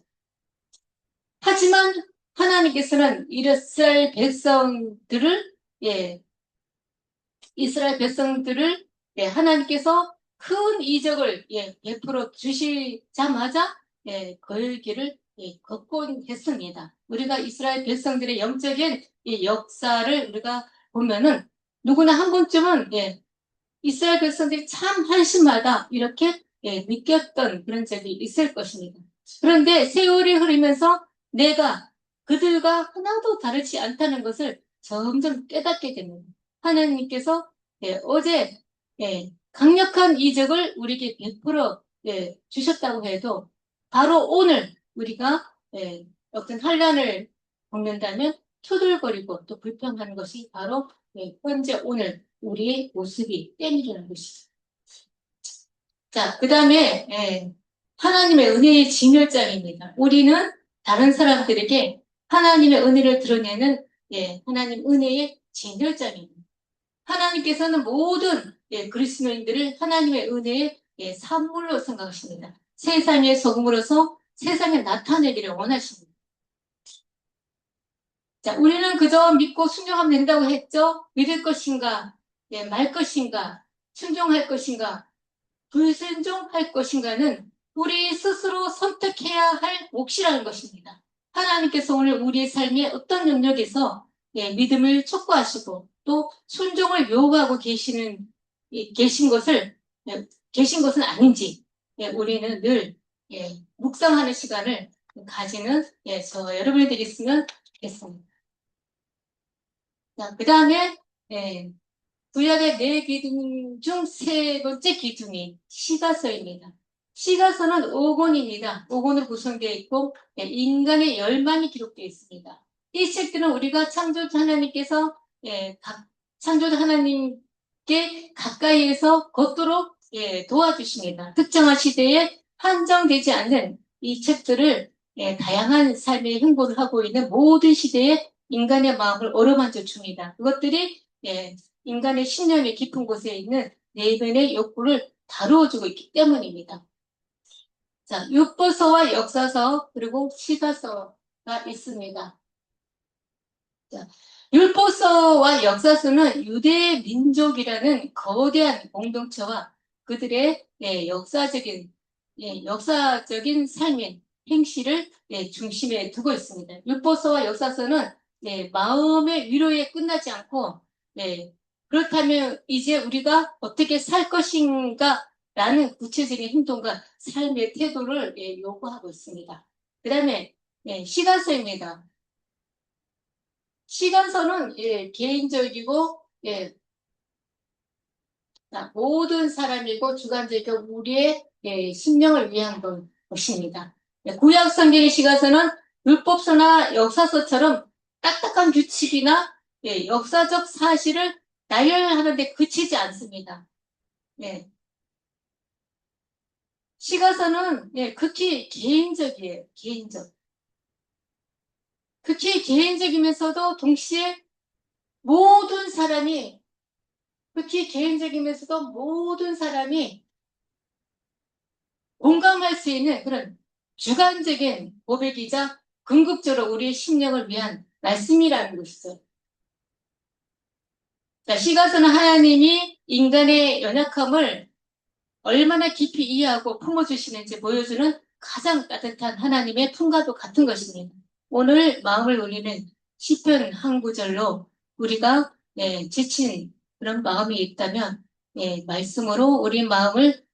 하지만 하나님께서는 이스라엘 백성들을 하나님께서 큰 이적을 베풀어 주시자마자 그 길을 걷곤 했습니다. 우리가 이스라엘 백성들의 영적인 이 역사를 우리가 보면은 누구나 한 번쯤은 이스라엘 백성들이 참 한심하다 이렇게 느꼈던 그런 적이 있을 것입니다. 그런데 세월이 흐르면서 내가 그들과 하나도 다르지 않다는 것을 점점 깨닫게 됩니다. 하나님께서 어제 강력한 이적을 우리에게 베풀어 주셨다고 해도 바로 오늘 우리가 어떤 환란을 겪는다면 투덜거리고 또 불평하는 것이 바로 현재 오늘 우리의 모습이 때문이라는 것이죠. 자, 그 다음에 하나님의 은혜의 진열장입니다. 우리는 다른 사람들에게 하나님의 은혜를 드러내는 하나님 은혜의 진열장입니다. 하나님께서는 모든 그리스도인들을 하나님의 은혜의 산물로 생각하십니다. 세상의 소금으로서 세상에 나타내기를 원하십니다. 자, 우리는 그저 믿고 순종하면 된다고 했죠? 믿을 것인가, 말 것인가, 순종할 것인가, 불순종할 것인가는 우리 스스로 선택해야 할 몫이라는 것입니다. 하나님께서 오늘 우리의 삶의 어떤 영역에서 믿음을 촉구하시고 또 순종을 요구하고 계신 것은 아닌지 우리는 늘 묵상하는 시간을 가지는 저 여러분이 되겠으면 좋겠습니다. 자, 그 다음에 구약의 네 기둥 중 세 번째 기둥이 시가서입니다. 시가서는 5권입니다. 5권으로 구성되어 있고 인간의 열망이 기록되어 있습니다. 이 책들은 우리가 창조주 하나님께서 창조주 하나님께 가까이에서 걷도록 도와주십니다. 특정한 시대에 한정되지 않는 이 책들을 다양한 삶의 행보를 하고 있는 모든 시대의 인간의 마음을 어루만져 줍니다. 그것들이 인간의 신념의 깊은 곳에 있는 내면의 욕구를 다루어주고 있기 때문입니다. 자, 율법서와 역사서 그리고 시가서가 있습니다. 자, 율법서와 역사서는 유대 민족이라는 거대한 공동체와 그들의 역사적인 삶의 행실을 중심에 두고 있습니다. 율법서와 역사서는 마음의 위로에 끝나지 않고 그렇다면 이제 우리가 어떻게 살 것인가 라는 구체적인 행동과 삶의 태도를 요구하고 있습니다. 그 다음에 시간서입니다. 시간서는 개인적이고 모든 사람이고 주관적이고 우리의 심령을 위한 것입니다. 구약 성경의 시간서는 율법서나 역사서처럼 딱딱한 규칙이나 역사적 사실을 나열하는데 그치지 않습니다. 시가서는 극히 개인적이에요. 극히 개인적이면서도 동시에 극히 개인적이면서도 모든 사람이 공감할 수 있는 그런 주관적인 고백이자 궁극적으로 우리의 심령을 위한 말씀이라는 것이죠. 자, 시가서는 하나님이 인간의 연약함을 얼마나 깊이 이해하고 품어주시는지 보여주는 가장 따뜻한 하나님의 품과도 같은 것입니다. 오늘 마음을 울리는 시편 한 구절로 우리가 지친 그런 마음이 있다면 말씀으로 우리 마음을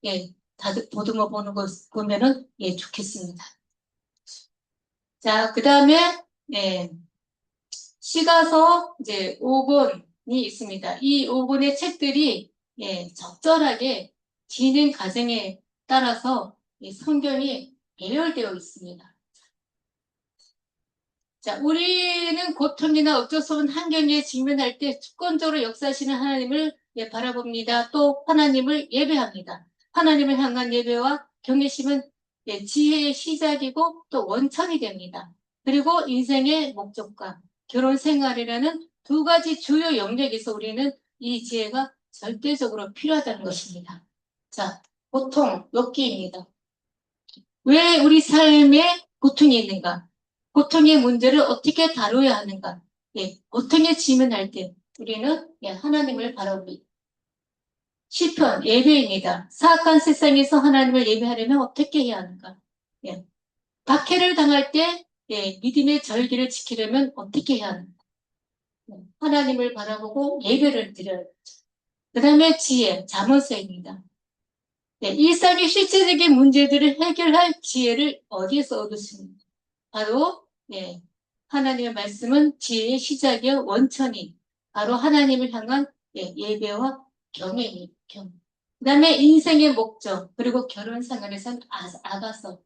보듬어 보면은 좋겠습니다. 자, 그 다음에 시가서 이제 5권이 있습니다. 이 5권의 책들이 적절하게 진행 과정에 따라서 성경이 배열되어 있습니다. 자, 우리는 고통이나 어쩔 수 없는 환경에 직면할 때 주권적으로 역사하시는 하나님을 바라봅니다. 또 하나님을 예배합니다. 하나님을 향한 예배와 경외심은 지혜의 시작이고 또 원천이 됩니다. 그리고 인생의 목적과 결혼 생활이라는 두 가지 주요 영역에서 우리는 이 지혜가 절대적으로 필요하다는 것입니다. 자, 고통, 욕기입니다. 왜 우리 삶에 고통이 있는가? 고통의 문제를 어떻게 다뤄야 하는가? 고통에 직면할 때 우리는 하나님을 바라봅니다. 시편, 예배입니다. 사악한 세상에서 하나님을 예배하려면 어떻게 해야 하는가? 예. 박해를 당할 때, 예, 믿음의 절기를 지키려면 어떻게 해야 하는가? 예. 하나님을 바라보고 예배를 드려야 그 다음에 지혜, 잠언서입니다. 네, 일상의 실제적인 문제들을 해결할 지혜를 어디에서 얻으십니까? 바로 네, 하나님의 말씀은 지혜의 시작이요 원천이 바로 하나님을 향한 예배와 경외입니다. 그 다음에 인생의 목적 그리고 결혼 생활에선 아가서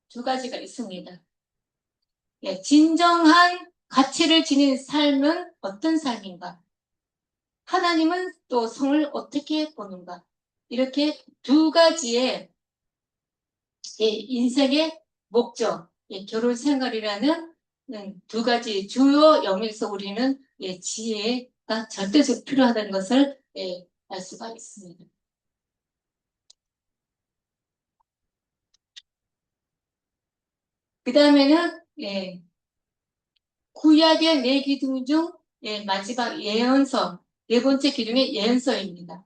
두 가지가 있습니다. 예, 진정한 가치를 지닌 삶은 어떤 삶인가? 하나님은 또 성을 어떻게 보는가? 이렇게 두 가지의 인생의 목적, 결혼 생활이라는 두 가지 주요 영역에서 우리는 지혜가 절대적으로 필요하다는 것을 알 수가 있습니다. 그 다음에는 구약의 네 기둥 중 마지막 예언서, 네 번째 기둥의 예언서입니다.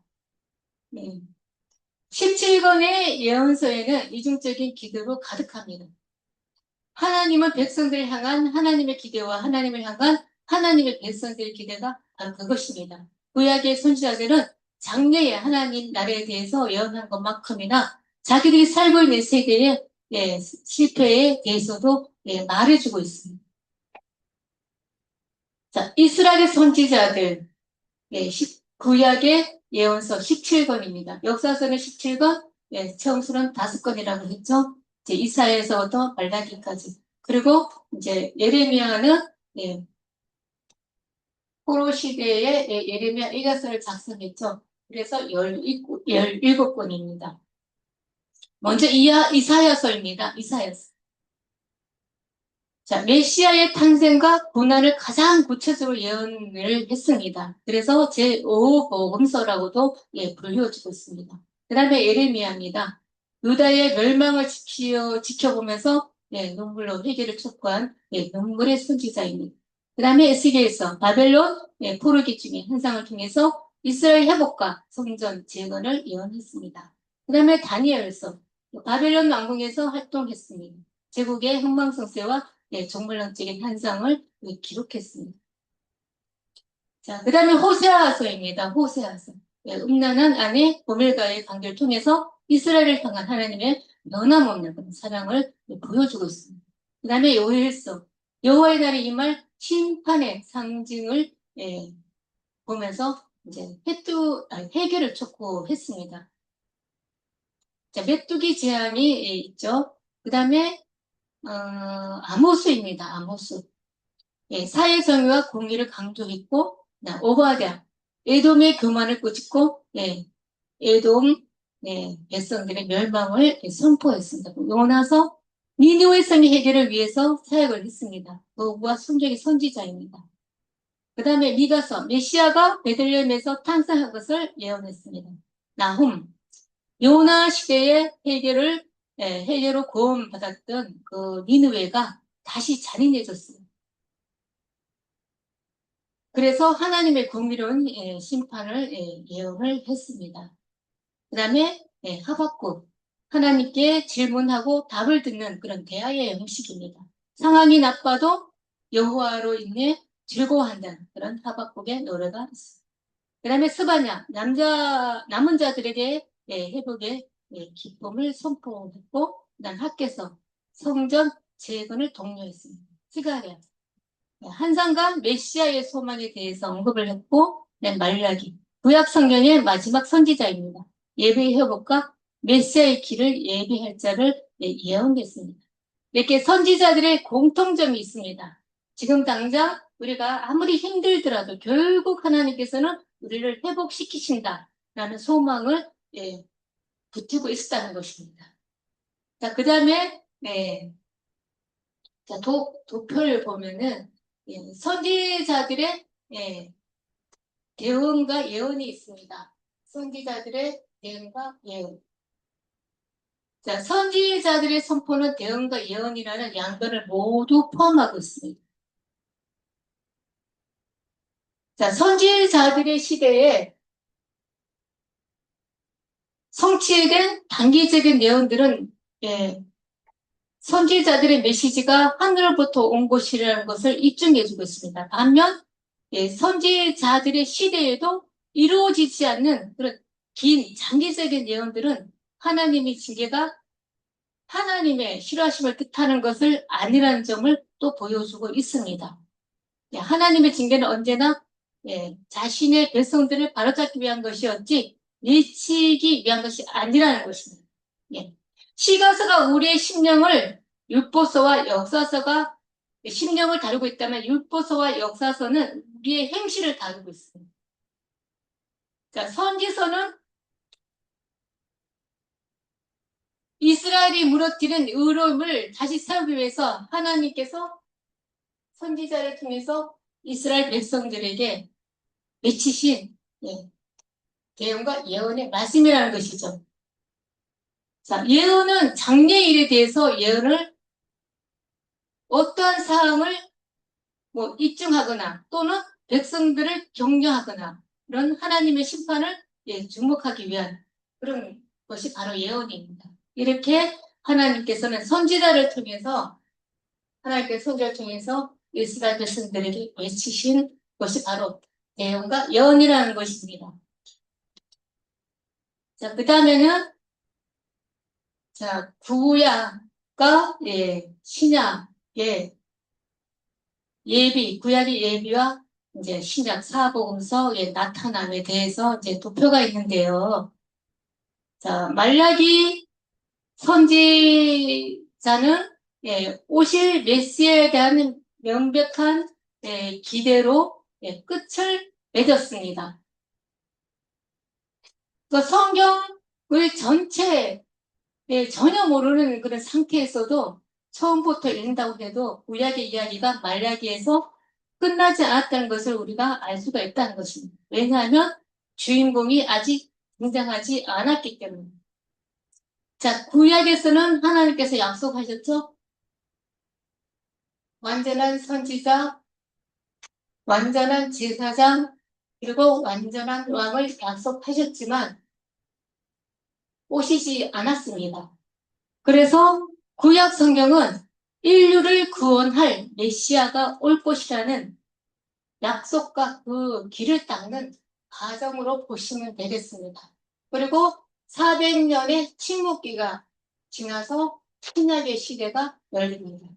17권의 예언서에는 이중적인 기도로 가득합니다. 하나님은 백성들을 향한 하나님의 기대와 하나님을 향한 하나님의 백성들의 기대가 바로 그것입니다. 구약의 선지자들은 장래의 하나님 나라에 대해서 예언한 것만큼이나 자기들이 살고 있는 세계의 실패에 대해서도 말해주고 있습니다. 자, 이스라엘의 선지자들 구약의 예언서 17권입니다. 역사서는 17권, 처음서는 5권이라고 했죠. 이제 이사야에서부터 말라기까지. 그리고 이제 예레미야는 포로 시대에 예레미야 일가서를 작성했죠. 그래서 17권입니다. 먼저 이사야서입니다. 이사야서. 자, 메시아의 탄생과 고난을 가장 구체적으로 예언을 했습니다. 그래서 제5복음서라고도 불리워지고 있습니다. 그 다음에 예레미야입니다. 유다의 멸망을 지켜보면서 눈물로 회개를 촉구한 눈물의 선지자입니다. 그 다음에 에스겔서 바벨론 포로기 중에 환상을 통해서 이스라엘 회복과 성전 재건을 예언했습니다. 그 다음에 다니엘서 바벨론 왕궁에서 활동했습니다. 제국의 흥망성쇠와 종말론적인 환상을 기록했습니다. 자, 그 다음에 호세아서입니다. 호세아서. 음란한 아내 고멜과의 관계를 통해서 이스라엘을 향한 하나님의 변함없는 그런 사랑을 보여주고 있습니다. 그 다음에 요엘서. 여호와의 날이 임할 심판의 상징을 보면서 이제 해결을 촉구했습니다. 자, 메뚜기 재앙이 있죠. 그 다음에 아모스입니다. 아모스. 사회정의와 공의를 강조했고, 오바댜, 에돔의 교만을 꾸짖고, 에돔 백성들의 멸망을 선포했습니다. 요나서 니느웨 성의 해결을 위해서 사역을 했습니다. 노부와 순종의 선지자입니다. 그 다음에 미가서, 메시아가 베들레헴에서 탄생한 것을 예언했습니다. 나훔, 요나 시대의 해결로 구원받았던 그 니느웨가 다시 잔인해졌습니다. 그래서 하나님의 공의로운 심판을 예언을 했습니다. 그 다음에 하박국, 하나님께 질문하고 답을 듣는 그런 대화의 형식입니다. 상황이 나빠도 여호와로 인해 즐거워한다는 그런 하박국의 노래가 있습니다. 그 다음에 스바냐, 남은 자들에게 회복의 기쁨을 선포했고, 그 다음 학개서, 성전 재건을 독려했습니다. 스가랴, 한상간 메시아의 소망에 대해서 언급을 했고, 말라기, 구약 성경의 마지막 선지자입니다. 예배의 회복과 메시아의 길을 예비할 자를 예언했습니다. 이렇게 선지자들의 공통점이 있습니다. 지금 당장 우리가 아무리 힘들더라도 결국 하나님께서는 우리를 회복시키신다라는 소망을 붙이고 있었다는 것입니다. 자, 그 다음에 자, 도표를 보면은 선지자들의 대응과 예언이 있습니다. 선지자들의 대응과 예언. 자, 선지자들의 선포는 대응과 예언이라는 양변을 모두 포함하고 있습니다. 자, 선지자들의 시대에 성취된 단기적인 예언들은 선지자들의 메시지가 하늘로부터 온 것이라는 것을 입증해주고 있습니다. 반면 선지자들의 시대에도 이루어지지 않는 그런 긴 장기적인 예언들은 하나님의 징계가 하나님의 싫어하심을 뜻하는 것을 아니라는 점을 또 보여주고 있습니다. 하나님의 징계는 언제나 자신의 백성들을 바로잡기 위한 것이었지 내치기 위한 것이 아니라는 것입니다. 시가서가 우리의 심령을 율법서와 역사서가 심령을 다루고 있다면 율법서와 역사서는 우리의 행실을 다루고 있습니다. 자, 선지서는 이스라엘이 무너뜨린 의로움을 다시 세우기 위해서 하나님께서 선지자를 통해서 이스라엘 백성들에게 외치신 대언과 예언의 말씀이라는 것이죠. 자, 예언은 장래의 일에 대해서 예언을 어떠한 사항을 입증하거나 또는 백성들을 격려하거나 이런 하나님의 심판을 주목하기 위한 그런 것이 바로 예언입니다. 이렇게 하나님께서는 선지자를 통해서 이스라엘 백성들에게 외치신 것이 바로 예언과 예언이라는 것입니다. 자, 그 다음에는 구약과 신약의 구약의 예비와 이제 신약 사복음서의 나타남에 대해서 이제 도표가 있는데요. 자, 말라기 선지자는 오실 메시아에 대한 명백한 기대로 끝을 맺었습니다. 그 성경을 전체 전혀 모르는 그런 상태에서도 처음부터 읽는다고 해도 구약의 이야기가 말라기에서 끝나지 않았다는 것을 우리가 알 수가 있다는 것입니다. 왜냐하면 주인공이 아직 등장하지 않았기 때문에. 자, 구약에서는 하나님께서 약속하셨죠? 완전한 선지자, 완전한 제사장, 그리고 완전한 왕을 약속하셨지만 오시지 않았습니다. 그래서 구약 성경은 인류를 구원할 메시아가 올 것이라는 약속과 그 길을 닦는 과정으로 보시면 되겠습니다. 그리고 400년의 침묵기가 지나서 신약의 시대가 열립니다.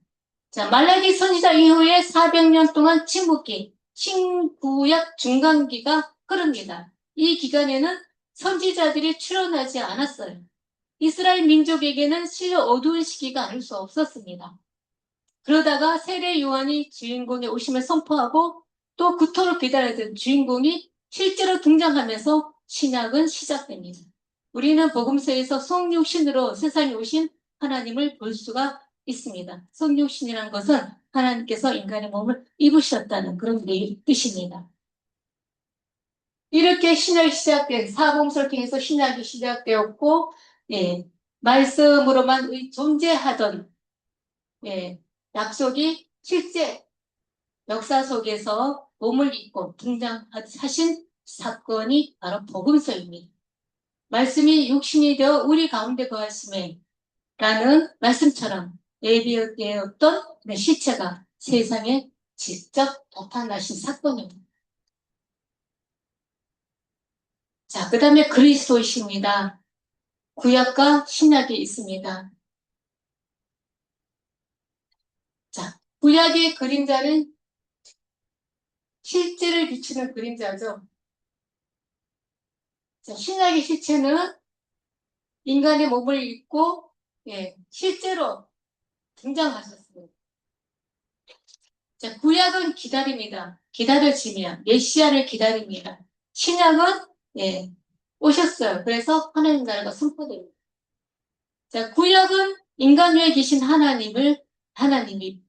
자, 말라기 선지자 이후에 400년 동안 침묵기, 신구약 중간기가 흐릅니다. 이 기간에는 선지자들이 출현하지 않았어요. 이스라엘 민족에게는 실로 어두운 시기가 아닐 수 없었습니다. 그러다가 세례 요한이 주인공의 오심을 선포하고 또 그토록 기다렸던 주인공이 실제로 등장하면서 신약은 시작됩니다. 우리는 복음서에서 성육신으로 세상에 오신 하나님을 볼 수가 있습니다. 성육신이란 것은 하나님께서 인간의 몸을 입으셨다는 그런 뜻입니다. 이렇게 신약이 시작된 사복음서를 통해서 신약이 시작되었고 말씀으로만 존재하던 약속이 실제 역사 속에서 몸을 입고 등장하신 사건이 바로 복음서입니다. 말씀이 육신이 되어 우리 가운데 거하심에 라는 말씀처럼 예비되었던 시체가 세상에 직접 나타나신 사건입니다. 자, 그 다음에 그리스도이십니다. 구약과 신약이 있습니다. 자, 구약의 그림자는 실제를 비추는 그림자죠. 자, 신약의 실체는 인간의 몸을 입고 실제로 등장하셨습니다. 자, 구약은 기다립니다. 기다려지며 메시아를 기다립니다. 신약은 오셨어요. 그래서 하나님 나라가 선포됩니다. 자, 구약은 인간 위에 계신 하나님이지만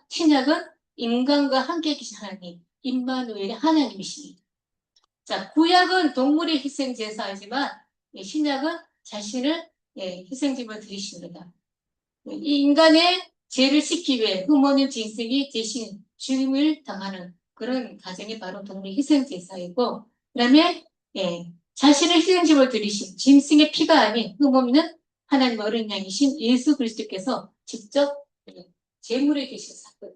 신약은 인간과 함께 계신 하나님, 임마누엘의 하나님이십니다. 자, 구약은 동물의 희생 제사이지만 신약은 자신을 희생제물로 드리십니다. 이 인간의 죄를 씻기 위해 흠없는 jin생이 대신 죽임을 당하는 그런 가정이 바로 동물 희생 제사이고, 그다음에 자신을 희생제물로 드리신 짐승의 피가 아닌 흠없는 하나님 어린 양이신 예수 그리스도께서 직접 제물에 계신 사건.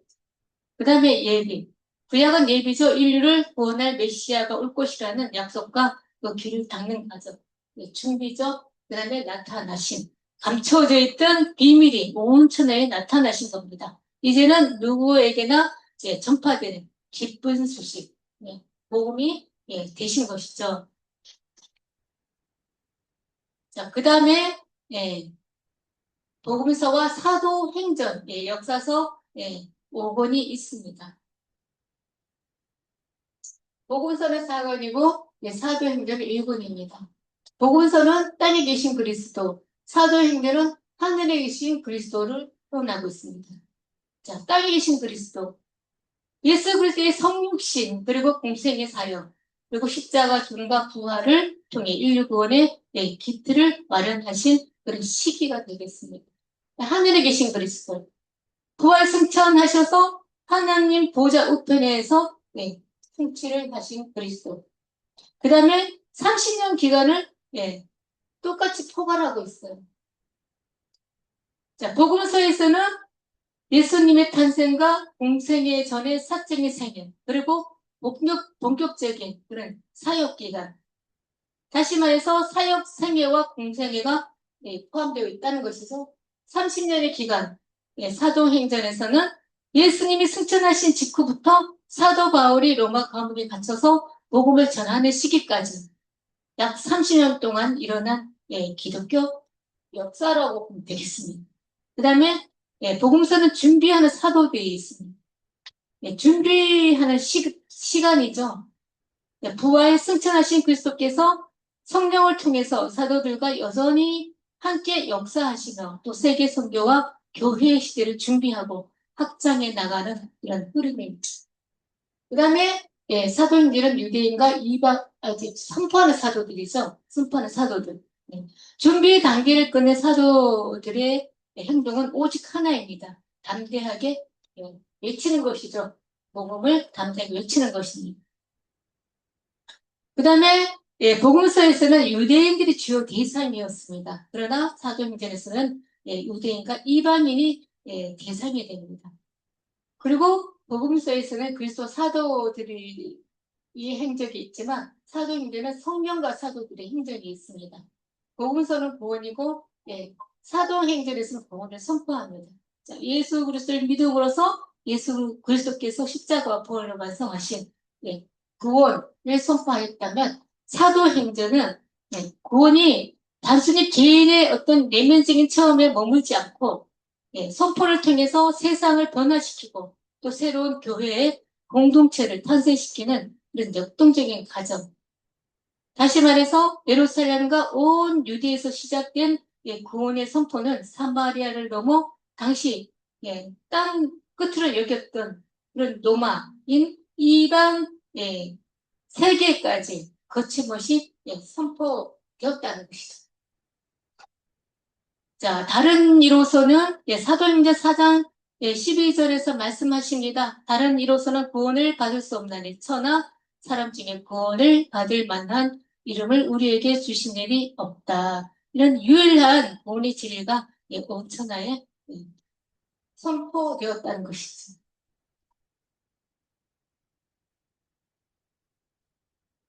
그 다음에 예비. 구약은 예비죠. 인류를 구원할 메시아가 올 것이라는 약속과 그 길을 닦는 과정. 준비죠. 그 다음에 나타나신. 감춰져 있던 비밀이 온 천하에 나타나신 겁니다. 이제는 누구에게나 전파되는 기쁜 소식, 복음이 되신 것이죠. 자, 그 다음에 복음서와 사도행전 역사서 5권이 있습니다. 복음서는 4권이고 사도행전은 1권입니다. 복음서는 땅에 계신 그리스도, 사도행전은 하늘에 계신 그리스도를 표현하고 있습니다. 자, 땅에 계신 그리스도, 예수 그리스도의 성육신, 그리고 공생의 사역, 그리고 십자가 죽음과 부활을 통해 인류 구원의 기틀을 마련하신 그런 시기가 되겠습니다. 하늘에 계신 그리스도, 부활 승천하셔서 하나님 보좌 우편에서 통치를 하신 그리스도. 그 다음에 30년 기간을 똑같이 포괄하고 있어요. 자, 복음서에서는 예수님의 탄생과 공생애 전의 사적인 생애, 그리고 본격적인 그런 사역 기간. 다시 말해서 사역 생애와 공생애가 포함되어 있다는 것이죠. 30년의 기간, 사도행전에서는 예수님이 승천하신 직후부터 사도 바울이 로마 감옥에 갇혀서 복음을 전하는 시기까지 약 30년 동안 일어난 기독교 역사라고 보면 되겠습니다. 그 다음에 복음서는 준비하는 사도들이 있습니다. 준비하는 시간이죠. 부활 승천하신 그리스도께서 성령을 통해서 사도들과 여전히 함께 역사하시며 또 세계 선교와 교회의 시대를 준비하고 확장해 나가는 이런 흐름입니다. 그 다음에 사도행전은 유대인과 이방, 선포하는 사도들이죠. 선포하는 사도들. 준비 단계를 끝낸 사도들의 행동은 오직 하나입니다. 담대하게 외치는 것이죠. 복음을 담대하게 외치는 것입니다. 그 다음에 복음서에서는 유대인들이 주요 대상이었습니다. 그러나 사도행전에서는 유대인과 이방인이 대상이 됩니다. 그리고 복음서에서는 그리스도 사도들이 이 행적이 있지만 사도행전은 성령과 사도들의 행적이 있습니다. 복음서는 구원이고 사도행전에서는 구원을 선포합니다. 자, 예수 그리스도를 믿음으로써 예수 그리스도께서 십자가와 부활을 완성하신 구원을 선포하였다면 사도행전은 구원이 단순히 개인의 어떤 내면적인 체험에 머물지 않고 선포를 통해서 세상을 변화시키고 또 새로운 교회의 공동체를 탄생시키는 이런 역동적인 과정. 다시 말해서 예루살렘과 온 유대에서 시작된 구원의 선포는 사마리아를 넘어 당시 땅 끝으로 여겼던 그런 로마인 이방 세계까지 거침없이 선포되었다는 것이죠. 자, 다른 이로서는 사도행전 4장 12절에서 말씀하십니다. 다른 이로서는 구원을 받을 수 없나니 천하 사람 중에 구원을 받을 만한 이름을 우리에게 주신 일이 없다. 이런 유일한 구원의 진리가 온 천하에 선포되었다는 것이죠.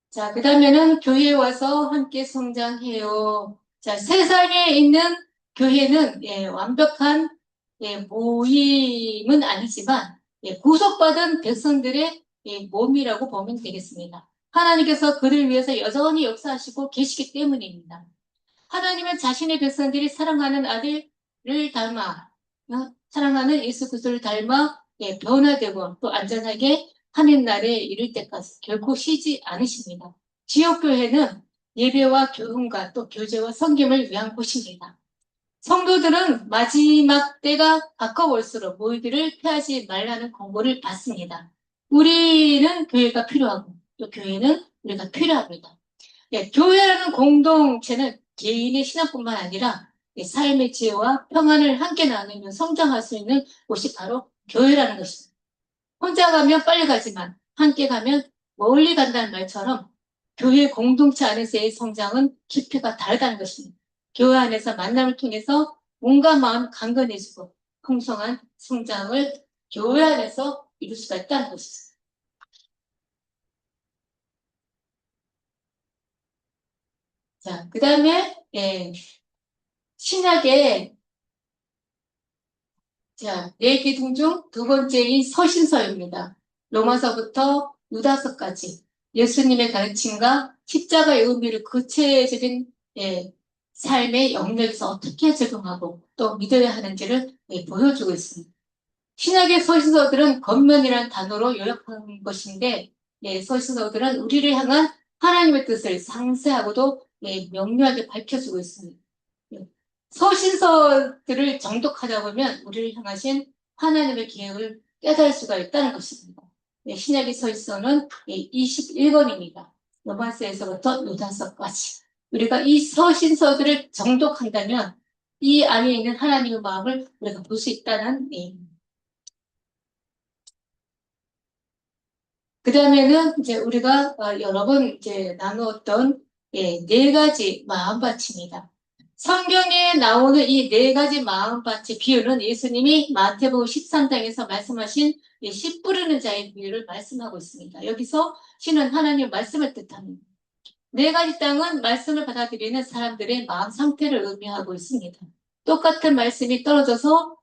자, 그 다음에는 교회에 와서 함께 성장해요. 자, 세상에 있는 교회는 완벽한 모임은 아니지만 구속받은 백성들의 몸이라고 보면 되겠습니다. 하나님께서 그를 위해서 여전히 역사하시고 계시기 때문입니다. 하나님은 자신의 백성들이 사랑하는 아들을 닮아 사랑하는 예수 그리스도를 닮아 변화되고 또 안전하게 하늘나라에 이를 때까지 결코 쉬지 않으십니다. 지역교회는 예배와 교훈과 또 교제와 섬김을 위한 곳입니다. 성도들은 마지막 때가 가까울수록 모이기를 피하지 말라는 권고를 받습니다. 우리는 교회가 필요하고 또 교회는 우리가 필요합니다. 교회라는 공동체는 개인의 신앙뿐만 아니라 삶의 지혜와 평안을 함께 나누며 성장할 수 있는 곳이 바로 교회라는 것입니다. 혼자 가면 빨리 가지만 함께 가면 멀리 간다는 말처럼 교회 공동체 안에서의 성장은 깊이가 다르다는 것입니다. 교회 안에서 만남을 통해서 몸과 마음 강건해지고 풍성한 성장을 교회 안에서 이룰 수가 있다는 것이죠. 자, 그 다음에 신약의 네 기둥 중 두 번째인 서신서입니다. 로마서부터 유다서까지 예수님의 가르침과 십자가의 의미를 구체적인 삶의 영역에서 어떻게 적용하고 또 믿어야 하는지를 보여주고 있습니다. 신약의 서신서들은 겉면이라는 단어로 요약한 것인데 서신서들은 우리를 향한 하나님의 뜻을 상세하고도 명료하게 밝혀주고 있습니다. 서신서들을 정독하다 보면 우리를 향하신 하나님의 계획을 깨달을 수가 있다는 것입니다. 신약의 서신서는 21권입니다. 로마서에서부터 요단서까지. 우리가 이 서신서들을 정독한다면 이 안에 있는 하나님의 마음을 우리가 볼 수 있다는 그 다음에는 이제 우리가 여러 번 이제 나누었던 네 가지 마음밭입니다. 성경에 나오는 이 네 가지 마음밭의 비유는 예수님이 마태복음 13장에서 말씀하신 씨 뿌리는 자의 비유를 말씀하고 있습니다. 여기서 씨는 하나님의 말씀을 뜻합니다. 네 가지 땅은 말씀을 받아들이는 사람들의 마음 상태를 의미하고 있습니다. 똑같은 말씀이 떨어져서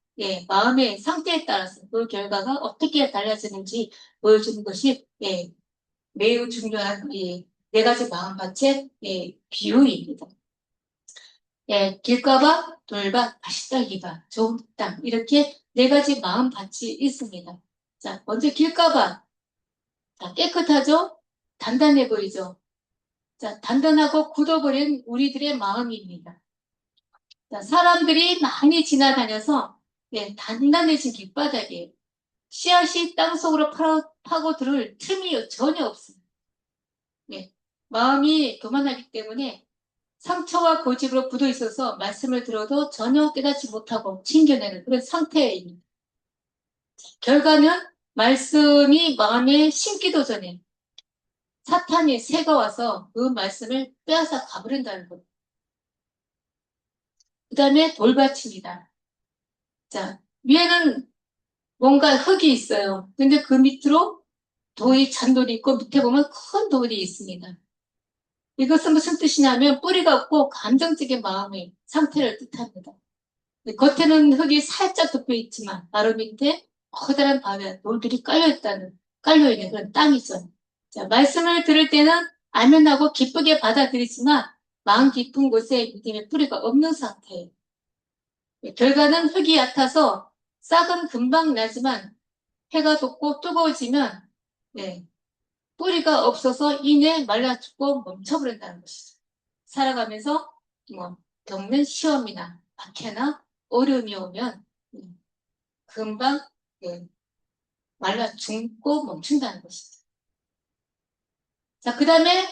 마음의 상태에 따라서 그 결과가 어떻게 달라지는지 보여주는 것이 매우 중요한 네 가지 마음밭의 비유입니다. 길가밭, 돌밭, 가시떨기밭, 좋은 땅 이렇게 네 가지 마음밭이 있습니다. 자, 먼저 길가밭. 자, 깨끗하죠? 단단해 보이죠? 자, 단단하고 굳어버린 우리들의 마음입니다. 자, 사람들이 많이 지나다녀서 단단해진 길바닥이에요. 씨앗이 땅속으로 파고들을 틈이 전혀 없습니다. 마음이 교만하기 때문에 상처와 고집으로 굳어 있어서 말씀을 들어도 전혀 깨닫지 못하고 튕겨내는 그런 상태입니다. 결과는 말씀이 마음에 심기도 전에 사탄이 새가 와서 그 말씀을 빼앗아 가버린다는 것. 그 다음에 돌밭입니다. 자, 위에는 뭔가 흙이 있어요. 근데 그 밑으로 잔돌이 있고 밑에 보면 큰 돌이 있습니다. 이것은 무슨 뜻이냐면 뿌리가 없고 감정적인 마음의 상태를 뜻합니다. 겉에는 흙이 살짝 덮여 있지만 바로 밑에 커다란 돌들이 깔려있는 그런 땅이죠. 자, 말씀을 들을 때는 아멘하고 기쁘게 받아들이지만 마음 깊은 곳에 믿음의 뿌리가 없는 상태예요. 결과는 흙이 얕아서 싹은 금방 나지만 해가 돋고 뜨거워지면 뿌리가 없어서 이내 말라 죽고 멈춰버린다는 것이죠. 살아가면서 겪는 시험이나 박해나 어려움이 오면 금방 말라 죽고 멈춘다는 것이죠. 자, 그 다음에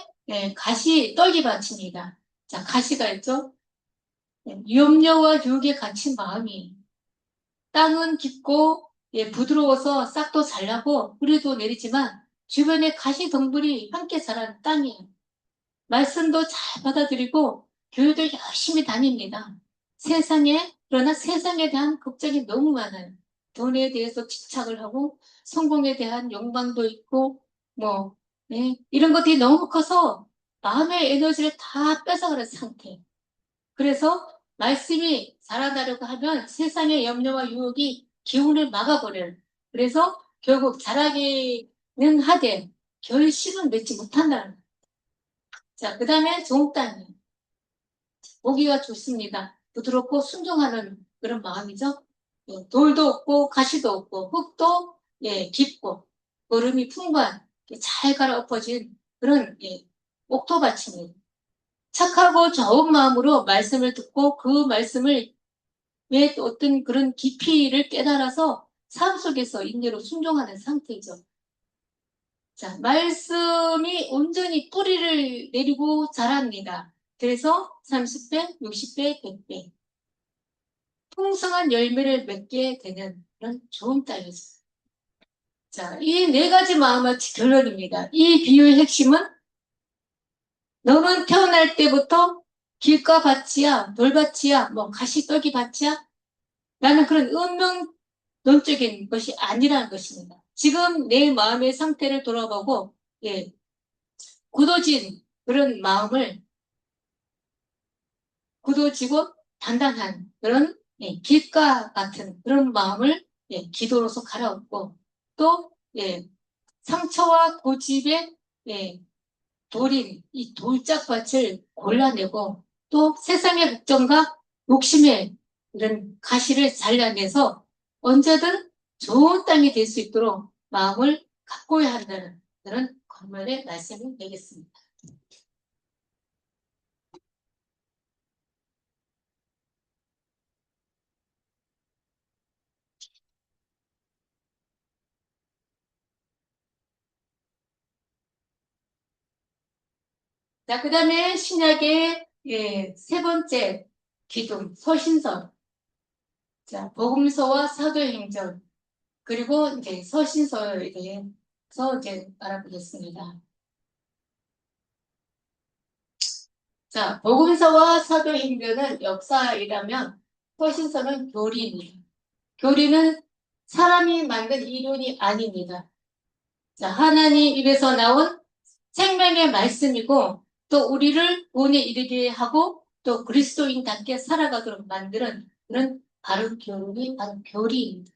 가시 떨기밭입니다. 자, 가시가 있죠. 염려와 유혹에 갇힌 마음이 땅은 깊고 부드러워서 싹도 잘 나고 뿌리도 내리지만 주변에 가시 덩굴이 함께 자라는 땅이에요. 말씀도 잘 받아들이고 교회도 열심히 다닙니다. 그러나 세상에 대한 걱정이 너무 많아요. 돈에 대해서 집착을 하고 성공에 대한 욕망도 있고 이런 것들이 너무 커서 마음의 에너지를 다 뺏어가는 상태. 그래서 말씀이 자라나려고 하면 세상의 염려와 유혹이 기운을 막아버려요. 그래서 결국 자라기는 하되 결실은 맺지 못한다는 거예요. 자, 그 다음에 좋은 땅이에요. 보기가 좋습니다. 부드럽고 순종하는 그런 마음이죠. 돌도 없고 가시도 없고 흙도 깊고 얼음이 풍부한 잘 갈아 엎어진 그런 옥토밭입니다. 착하고 좋은 마음으로 말씀을 듣고 그 말씀을 왜 어떤 그런 깊이를 깨달아서 삶 속에서 인내로 순종하는 상태죠. 자, 말씀이 온전히 뿌리를 내리고 자랍니다. 그래서 30배, 60배, 100배. 풍성한 열매를 맺게 되는 그런 좋은 땅이죠. 자, 이 네 가지 마음의 결론입니다. 이 비유의 핵심은 너는 태어날 때부터 길가 밭이야, 돌밭이야, 뭐 가시떨기 밭이야? 라는 그런 운명론적인 것이 아니라는 것입니다. 지금 내 마음의 상태를 돌아보고, 예, 굳어진 그런 마음을, 굳어지고 단단한 그런 길가 같은 그런 마음을 기도로서 갈아엎고, 또 상처와 고집의 돌인 이 돌짝밭을 골라내고, 또 세상의 걱정과 욕심의 이런 가시를 잘라내서 언제든 좋은 땅이 될 수 있도록 마음을 가꿔야 한다는 그런 권면의 말씀을 드리겠습니다. 자, 그 다음에 신약의 세 번째 기둥, 서신서. 자, 복음서와 사도행전, 그리고 이제 서신서에 대해서 이제 알아보겠습니다. 자, 복음서와 사도행전은 역사이라면 서신서는 교리입니다. 교리는 사람이 만든 이론이 아닙니다. 자, 하나님 입에서 나온 생명의 말씀이고, 또 우리를 구원에 이르게 하고 또 그리스도인답게 살아가도록 만드는 그런 바른 교훈이 바로 교리입니다.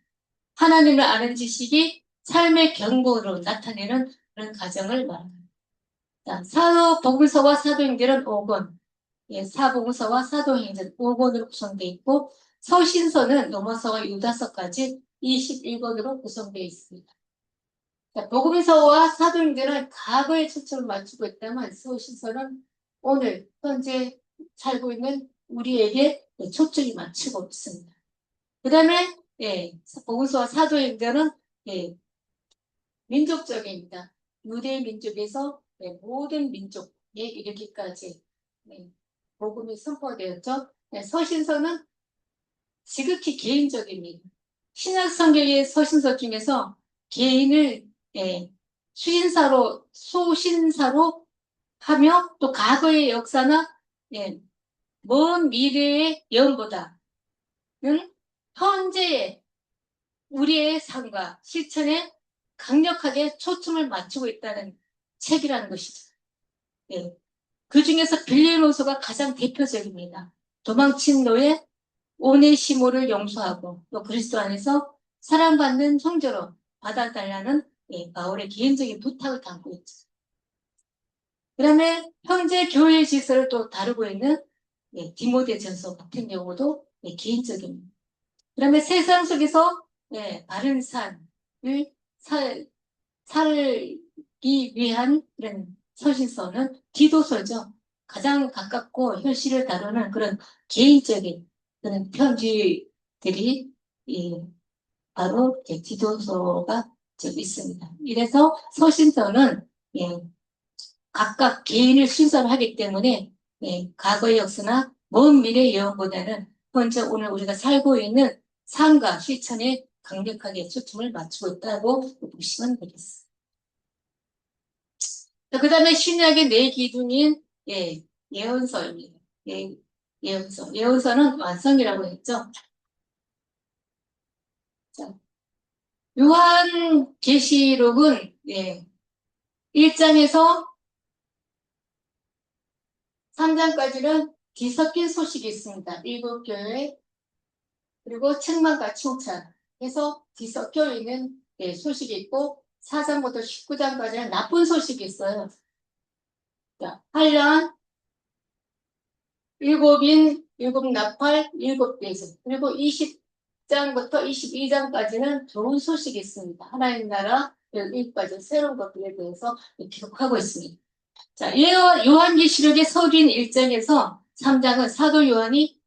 하나님을 아는 지식이 삶의 경고로 나타내는 그런 과정을 말합니다. 복음서와 사도행전은 5권, 사복음서와 사도행전 5권으로 구성되어 있고, 서신서는 로마서와 유다서까지 21권으로 구성되어 있습니다. 복음서와 사도행전은 과거에 초점을 맞추고 있다면, 서신서는 오늘 현재 살고 있는 우리에게 초점이 맞추고 있습니다. 그 다음에 복음서와 사도행전은 민족적입니다. 유대 민족에서 모든 민족에 이르기까지 복음이 선포되었죠. 서신서는 지극히 개인적입니다. 신약 성경의 서신서 중에서 개인을 소신사로 하며, 또 과거의 역사나 먼 미래의 예언보다는 현재의 우리의 삶과 실천에 강력하게 초점을 맞추고 있다는 책이라는 것이죠. 그 중에서 빌레몬서가 가장 대표적입니다. 도망친 노예 오네시모를 용서하고 또 그리스도 안에서 사랑받는 형제로 받아달라는 바울의 개인적인 부탁을 담고 있죠. 그 다음에 현재 교회 질서를 또 다루고 있는 디모데전서 같은 경우도 개인적입니다. 그 다음에 세상 속에서 바른 삶을 살기 위한 그런 서신서는 디도서죠. 가장 가깝고 현실을 다루는 그런 개인적인 그런 편지들이 바로 디도서가 좀 있습니다. 이래서 서신서는 각각 개인을 순서로 하기 때문에 과거의 역사나 먼 미래의 예언보다는 현재 오늘 우리가 살고 있는 삶과 실천에 강력하게 초점을 맞추고 있다고 보시면 되겠습니다. 그 다음에 신약의 네 기둥인 예언서입니다. 예언서. 예언서는 완성이라고 했죠. 자, 요한계시록은 1장에서 3장까지는 뒤섞인 소식이 있습니다. 일곱 교회, 그리고 책망과 칭찬 해서 뒤섞여 있는 소식이 있고, 4장부터 19장까지는 나쁜 소식이 있어요. 자, 환란, 일곱 나팔, 일곱 계승, 그리고 20장부터 22장까지는 좋은 소식이 있습니다. 하나님 나라 여기까지 새로운 것들에 대해서 기록하고 있습니다. 자, 요한계시록의 서긴 1장에서 3장은 사도 요한이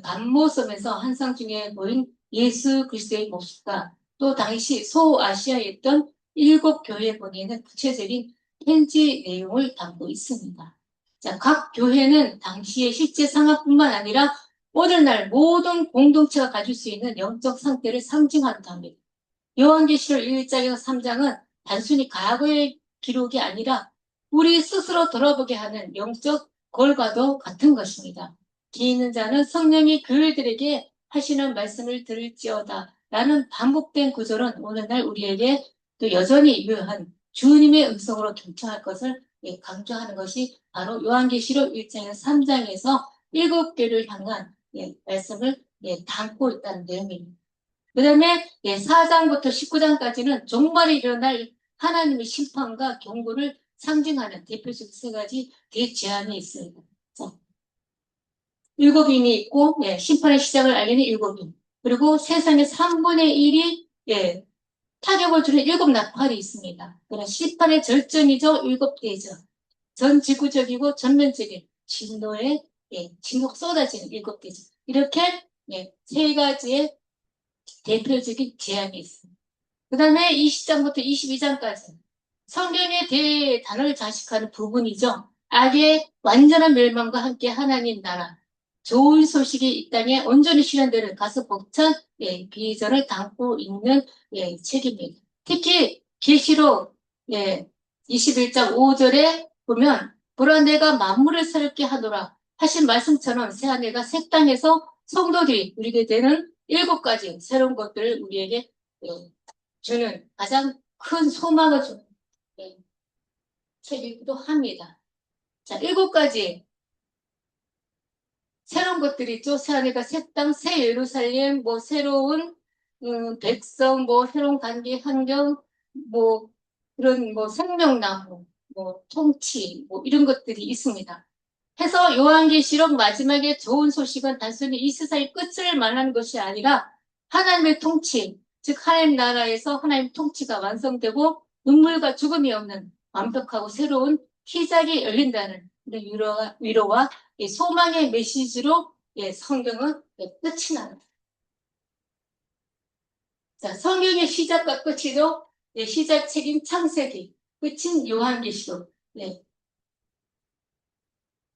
밤모섬에서 환상 중에 보인 예수 그리스도의 모습과 또 당시 소아시아에 있던 7 교회에 보내는 구체적인 편지 내용을 담고 있습니다. 자, 각 교회는 당시의 실제 상황뿐만 아니라 오늘날 모든 공동체가 가질 수 있는 영적 상태를 상징한다 합니다. 요한계시록 1장에서 3장은 단순히 과거의 기록이 아니라 우리 스스로 돌아보게 하는 영적 골과도 같은 것입니다. 기 있는 자는 성령이 그들에게 하시는 말씀을 들을지어다 라는 반복된 구절은 오늘날 우리에게 또 여전히 유효한 주님의 음성으로 경청할 것을 강조하는 것이 바로 요한계시록 1장에서 3장에서 7교를 향한 말씀을 담고 있다는 내용입니다. 그 다음에 4장부터 19장까지는 종말에 일어날 하나님의 심판과 경고를 상징하는 대표적 세 가지 대제안이 있습니다. 자, 일곱임이 있고 심판의 시작을 알리는 일곱임, 그리고 세상의 3분의 1이 타격을 주는 일곱 나팔이 있습니다. 그런 심판의 절정이죠. 일곱 대죠. 전 지구적이고 전면적인 진노의 진노가 쏟아지는 일곱 대죠. 이렇게 세 가지의 대표적인 제안이 있습니다. 그 다음에 20장부터 22장까지 성경에 대해 단어를 장식하는 부분이죠. 악의 완전한 멸망과 함께 하나님 나라, 좋은 소식이 이 땅에 온전히 실현되는 가서 벅찬 비전을 담고 있는 책입니다. 특히 계시록 21장 5절에 보면 불안내가 만물을 새롭게 하노라 하신 말씀처럼 새하늘과 새 땅에서 성도들이 누리게 되는 7가지 새로운 것들을 우리에게 주는 가장 큰 소망을 주는 책이기도 합니다. 자, 7가지 새로운 것들이 있죠. 새하늘과 새 땅, 새 예루살렘, 뭐 새로운 백성, 뭐 새로운 관계 환경, 뭐 그런 뭐 생명나무, 뭐 통치, 뭐 이런 것들이 있습니다. 해서 요한계시록 마지막에 좋은 소식은 단순히 이 세상의 끝을 말하는 것이 아니라 하나님의 통치, 즉 하나님 나라에서 하나님 통치가 완성되고 눈물과 죽음이 없는 완벽하고 새로운 시작이 열린다는 위로와 소망의 메시지로 성경은 끝이 납니다. 자, 성경의 시작과 끝이죠. 시작책인 창세기, 끝인 요한계시록.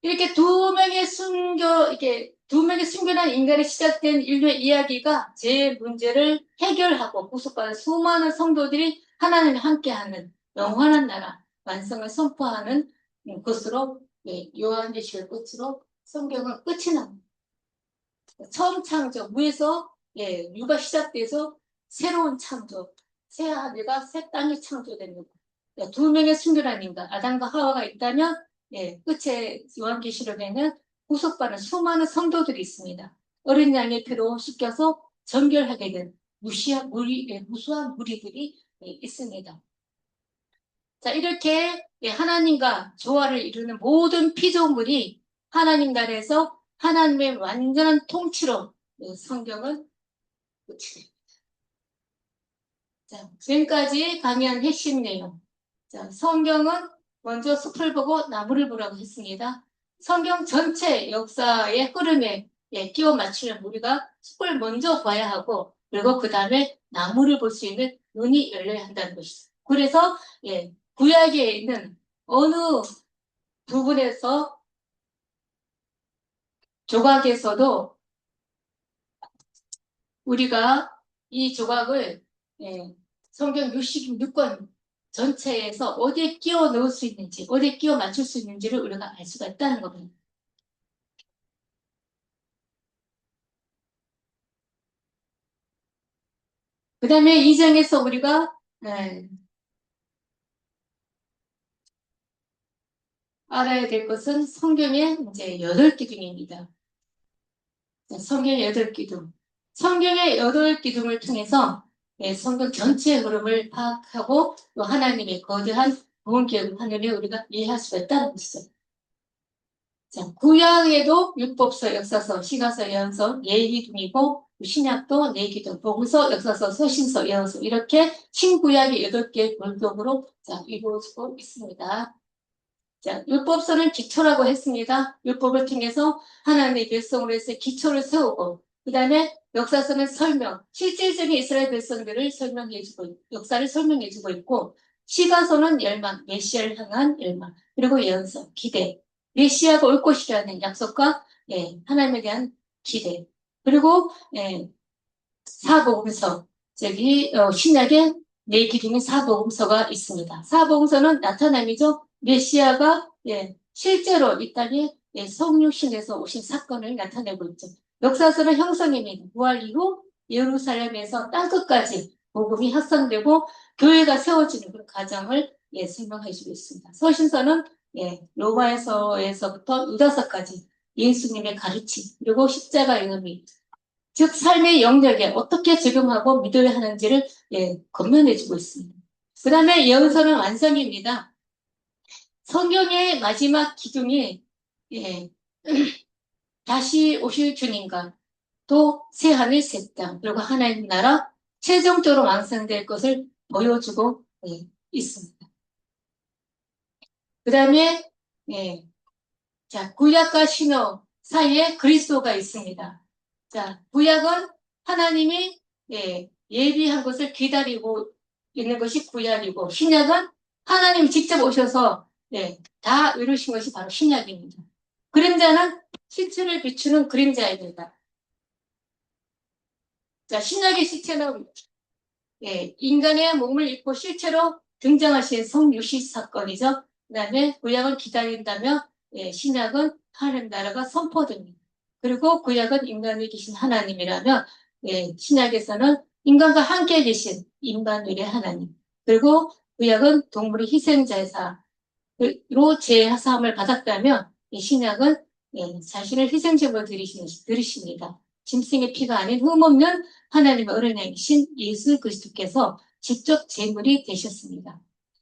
이렇게 두 명의 순결한 인간이 시작된 인류의 이야기가 제 문제를 해결하고 구속받은 수많은 성도들이 하나님과 함께하는 영원한 나라 완성을 선포하는 것으로 요한계시록 끝으로 성경은 끝이 납니다. 처음 창조, 무에서 유가 시작돼서 새로운 창조, 새 하늘과 새 땅이 창조됩니다. 두 명의 순결한 인간, 아담과 하와가 있다면 끝에 요한계시록에는 구속받은 수많은 성도들이 있습니다. 어린 양의 피로 씻겨서 정결하게 된 무수한 무리들이 있습니다. 자, 이렇게 하나님과 조화를 이루는 모든 피조물이 하나님 나라에서 하나님의 완전한 통치로 성경은 끝이 됩니다. 자, 지금까지 강의한 핵심 내용. 자, 성경은 먼저 숲을 보고 나무를 보라고 했습니다. 성경 전체 역사의 흐름에 끼워 맞추려면 우리가 숲을 먼저 봐야 하고, 그리고 그 다음에 나무를 볼 수 있는 눈이 열려야 한다는 것이죠. 그래서 구약에 있는 어느 부분에서 조각에서도 우리가 이 조각을 성경 66권 전체에서 어디에 끼워 넣을 수 있는지, 어디에 끼워 맞출 수 있는지를 우리가 알 수가 있다는 겁니다. 그 다음에 이 장에서 우리가 알아야 될 것은 성경의 이제 8기둥입니다. 성경의 8기둥. 성경의 8기둥을 통해서 성경 전체의 흐름을 파악하고 또 하나님의 거대한 구원 계획을 하느니 우리가 이해할 수가 있다는 것이죠. 자, 구약에도 율법서, 역사서, 시가서, 예언서 4기둥이고 신약도 4기둥, 복음서, 역사서, 서신서, 예언서 이렇게 신구약의 8개의 골격으로 이루어지고 있습니다. 자, 율법서는 기초라고 했습니다. 율법을 통해서 하나님의 백성으로 해서 기초를 세우고, 그 다음에 역사서는 설명, 실질적인 이스라엘 백성들을 설명해주고, 역사를 설명해주고 있고, 시가서는 열망, 메시아를 향한 열망, 그리고 예언서, 기대, 메시아가 올 것이라는 약속과 하나님에 대한 기대, 그리고 사복음서, 신약에 4기둥의 사복음서가 있습니다. 사복음서는 나타남이죠. 메시아가 실제로 이 땅에 성육신에서 오신 사건을 나타내고 있죠. 역사서는 형성입니다. 부활 이후 예루살렘에서 땅끝까지 복음이 확산되고 교회가 세워지는 그런 과정을 설명해 주고 있습니다. 서신서는 로마에서부터 유다서까지 예수님의 가르침 그리고 십자가의 의미 즉 삶의 영역에 어떻게 적용하고 믿어야 하는지를 건면해 주고 있습니다. 그 다음에 예언서는 완성입니다. 성경의 마지막 기둥이 다시 오실 주님과 또 새하늘 새 땅 그리고 하나님 나라 최종적으로 완성될 것을 보여주고 있습니다. 그 다음에 자 구약과 신약 사이에 그리스도가 있습니다. 자 구약은 하나님이 예비한 것을 기다리고 있는 것이 구약이고 신약은 하나님 직접 오셔서 다 이루신 것이 바로 신약입니다. 그림자는 실체를 비추는 그림자입니다. 자, 신약의 실체는 인간의 몸을 입고 실제로 등장하신 성유시 사건이죠. 그 다음에 구약은 기다린다면 신약은 하나님 나라가 선포됩니다. 그리고 구약은 인간에 계신 하나님이라면 신약에서는 인간과 함께 계신 임마누엘의 하나님 그리고 구약은 동물의 희생제사로 제사함을 받았다면 신약은 자신을 희생제물로 드리십니다. 짐승의 피가 아닌 흠없는 하나님의 어린아이신 예수 그리스도께서 직접 제물이 되셨습니다.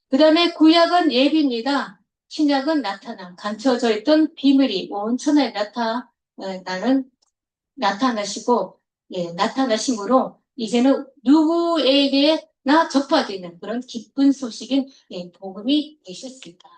그 다음에 구약은 예비입니다. 신약은 나타남, 감춰져 있던 비밀이 온 천하에 나타나시고 나타나심으로 이제는 누구에게나 접하되는 그런 기쁜 소식인 복음이 되셨습니다.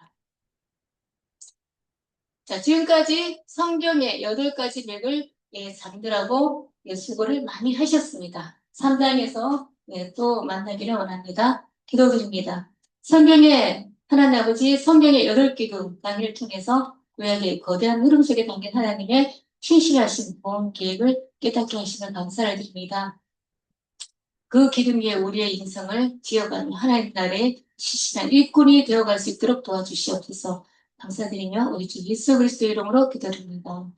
자, 지금까지 성경의 8가지 맥을 잠들하고 수고를 많이 하셨습니다. 3장에서 또 만나기를 원합니다. 기도드립니다. 성경의 하나님 아버지 성경의 8기둥 강의를 통해서 구약의 거대한 흐름 속에 담긴 하나님의 신실하신 보험 계획을 깨닫게 하시면 감사를 드립니다. 그 기둥 위에 우리의 인생을 지어가는 하나님 나라의 신실한 일꾼이 되어갈 수 있도록 도와주시옵소서. 감사드리며 우리 주 예수 그리스도의 이름으로 기도드립니다.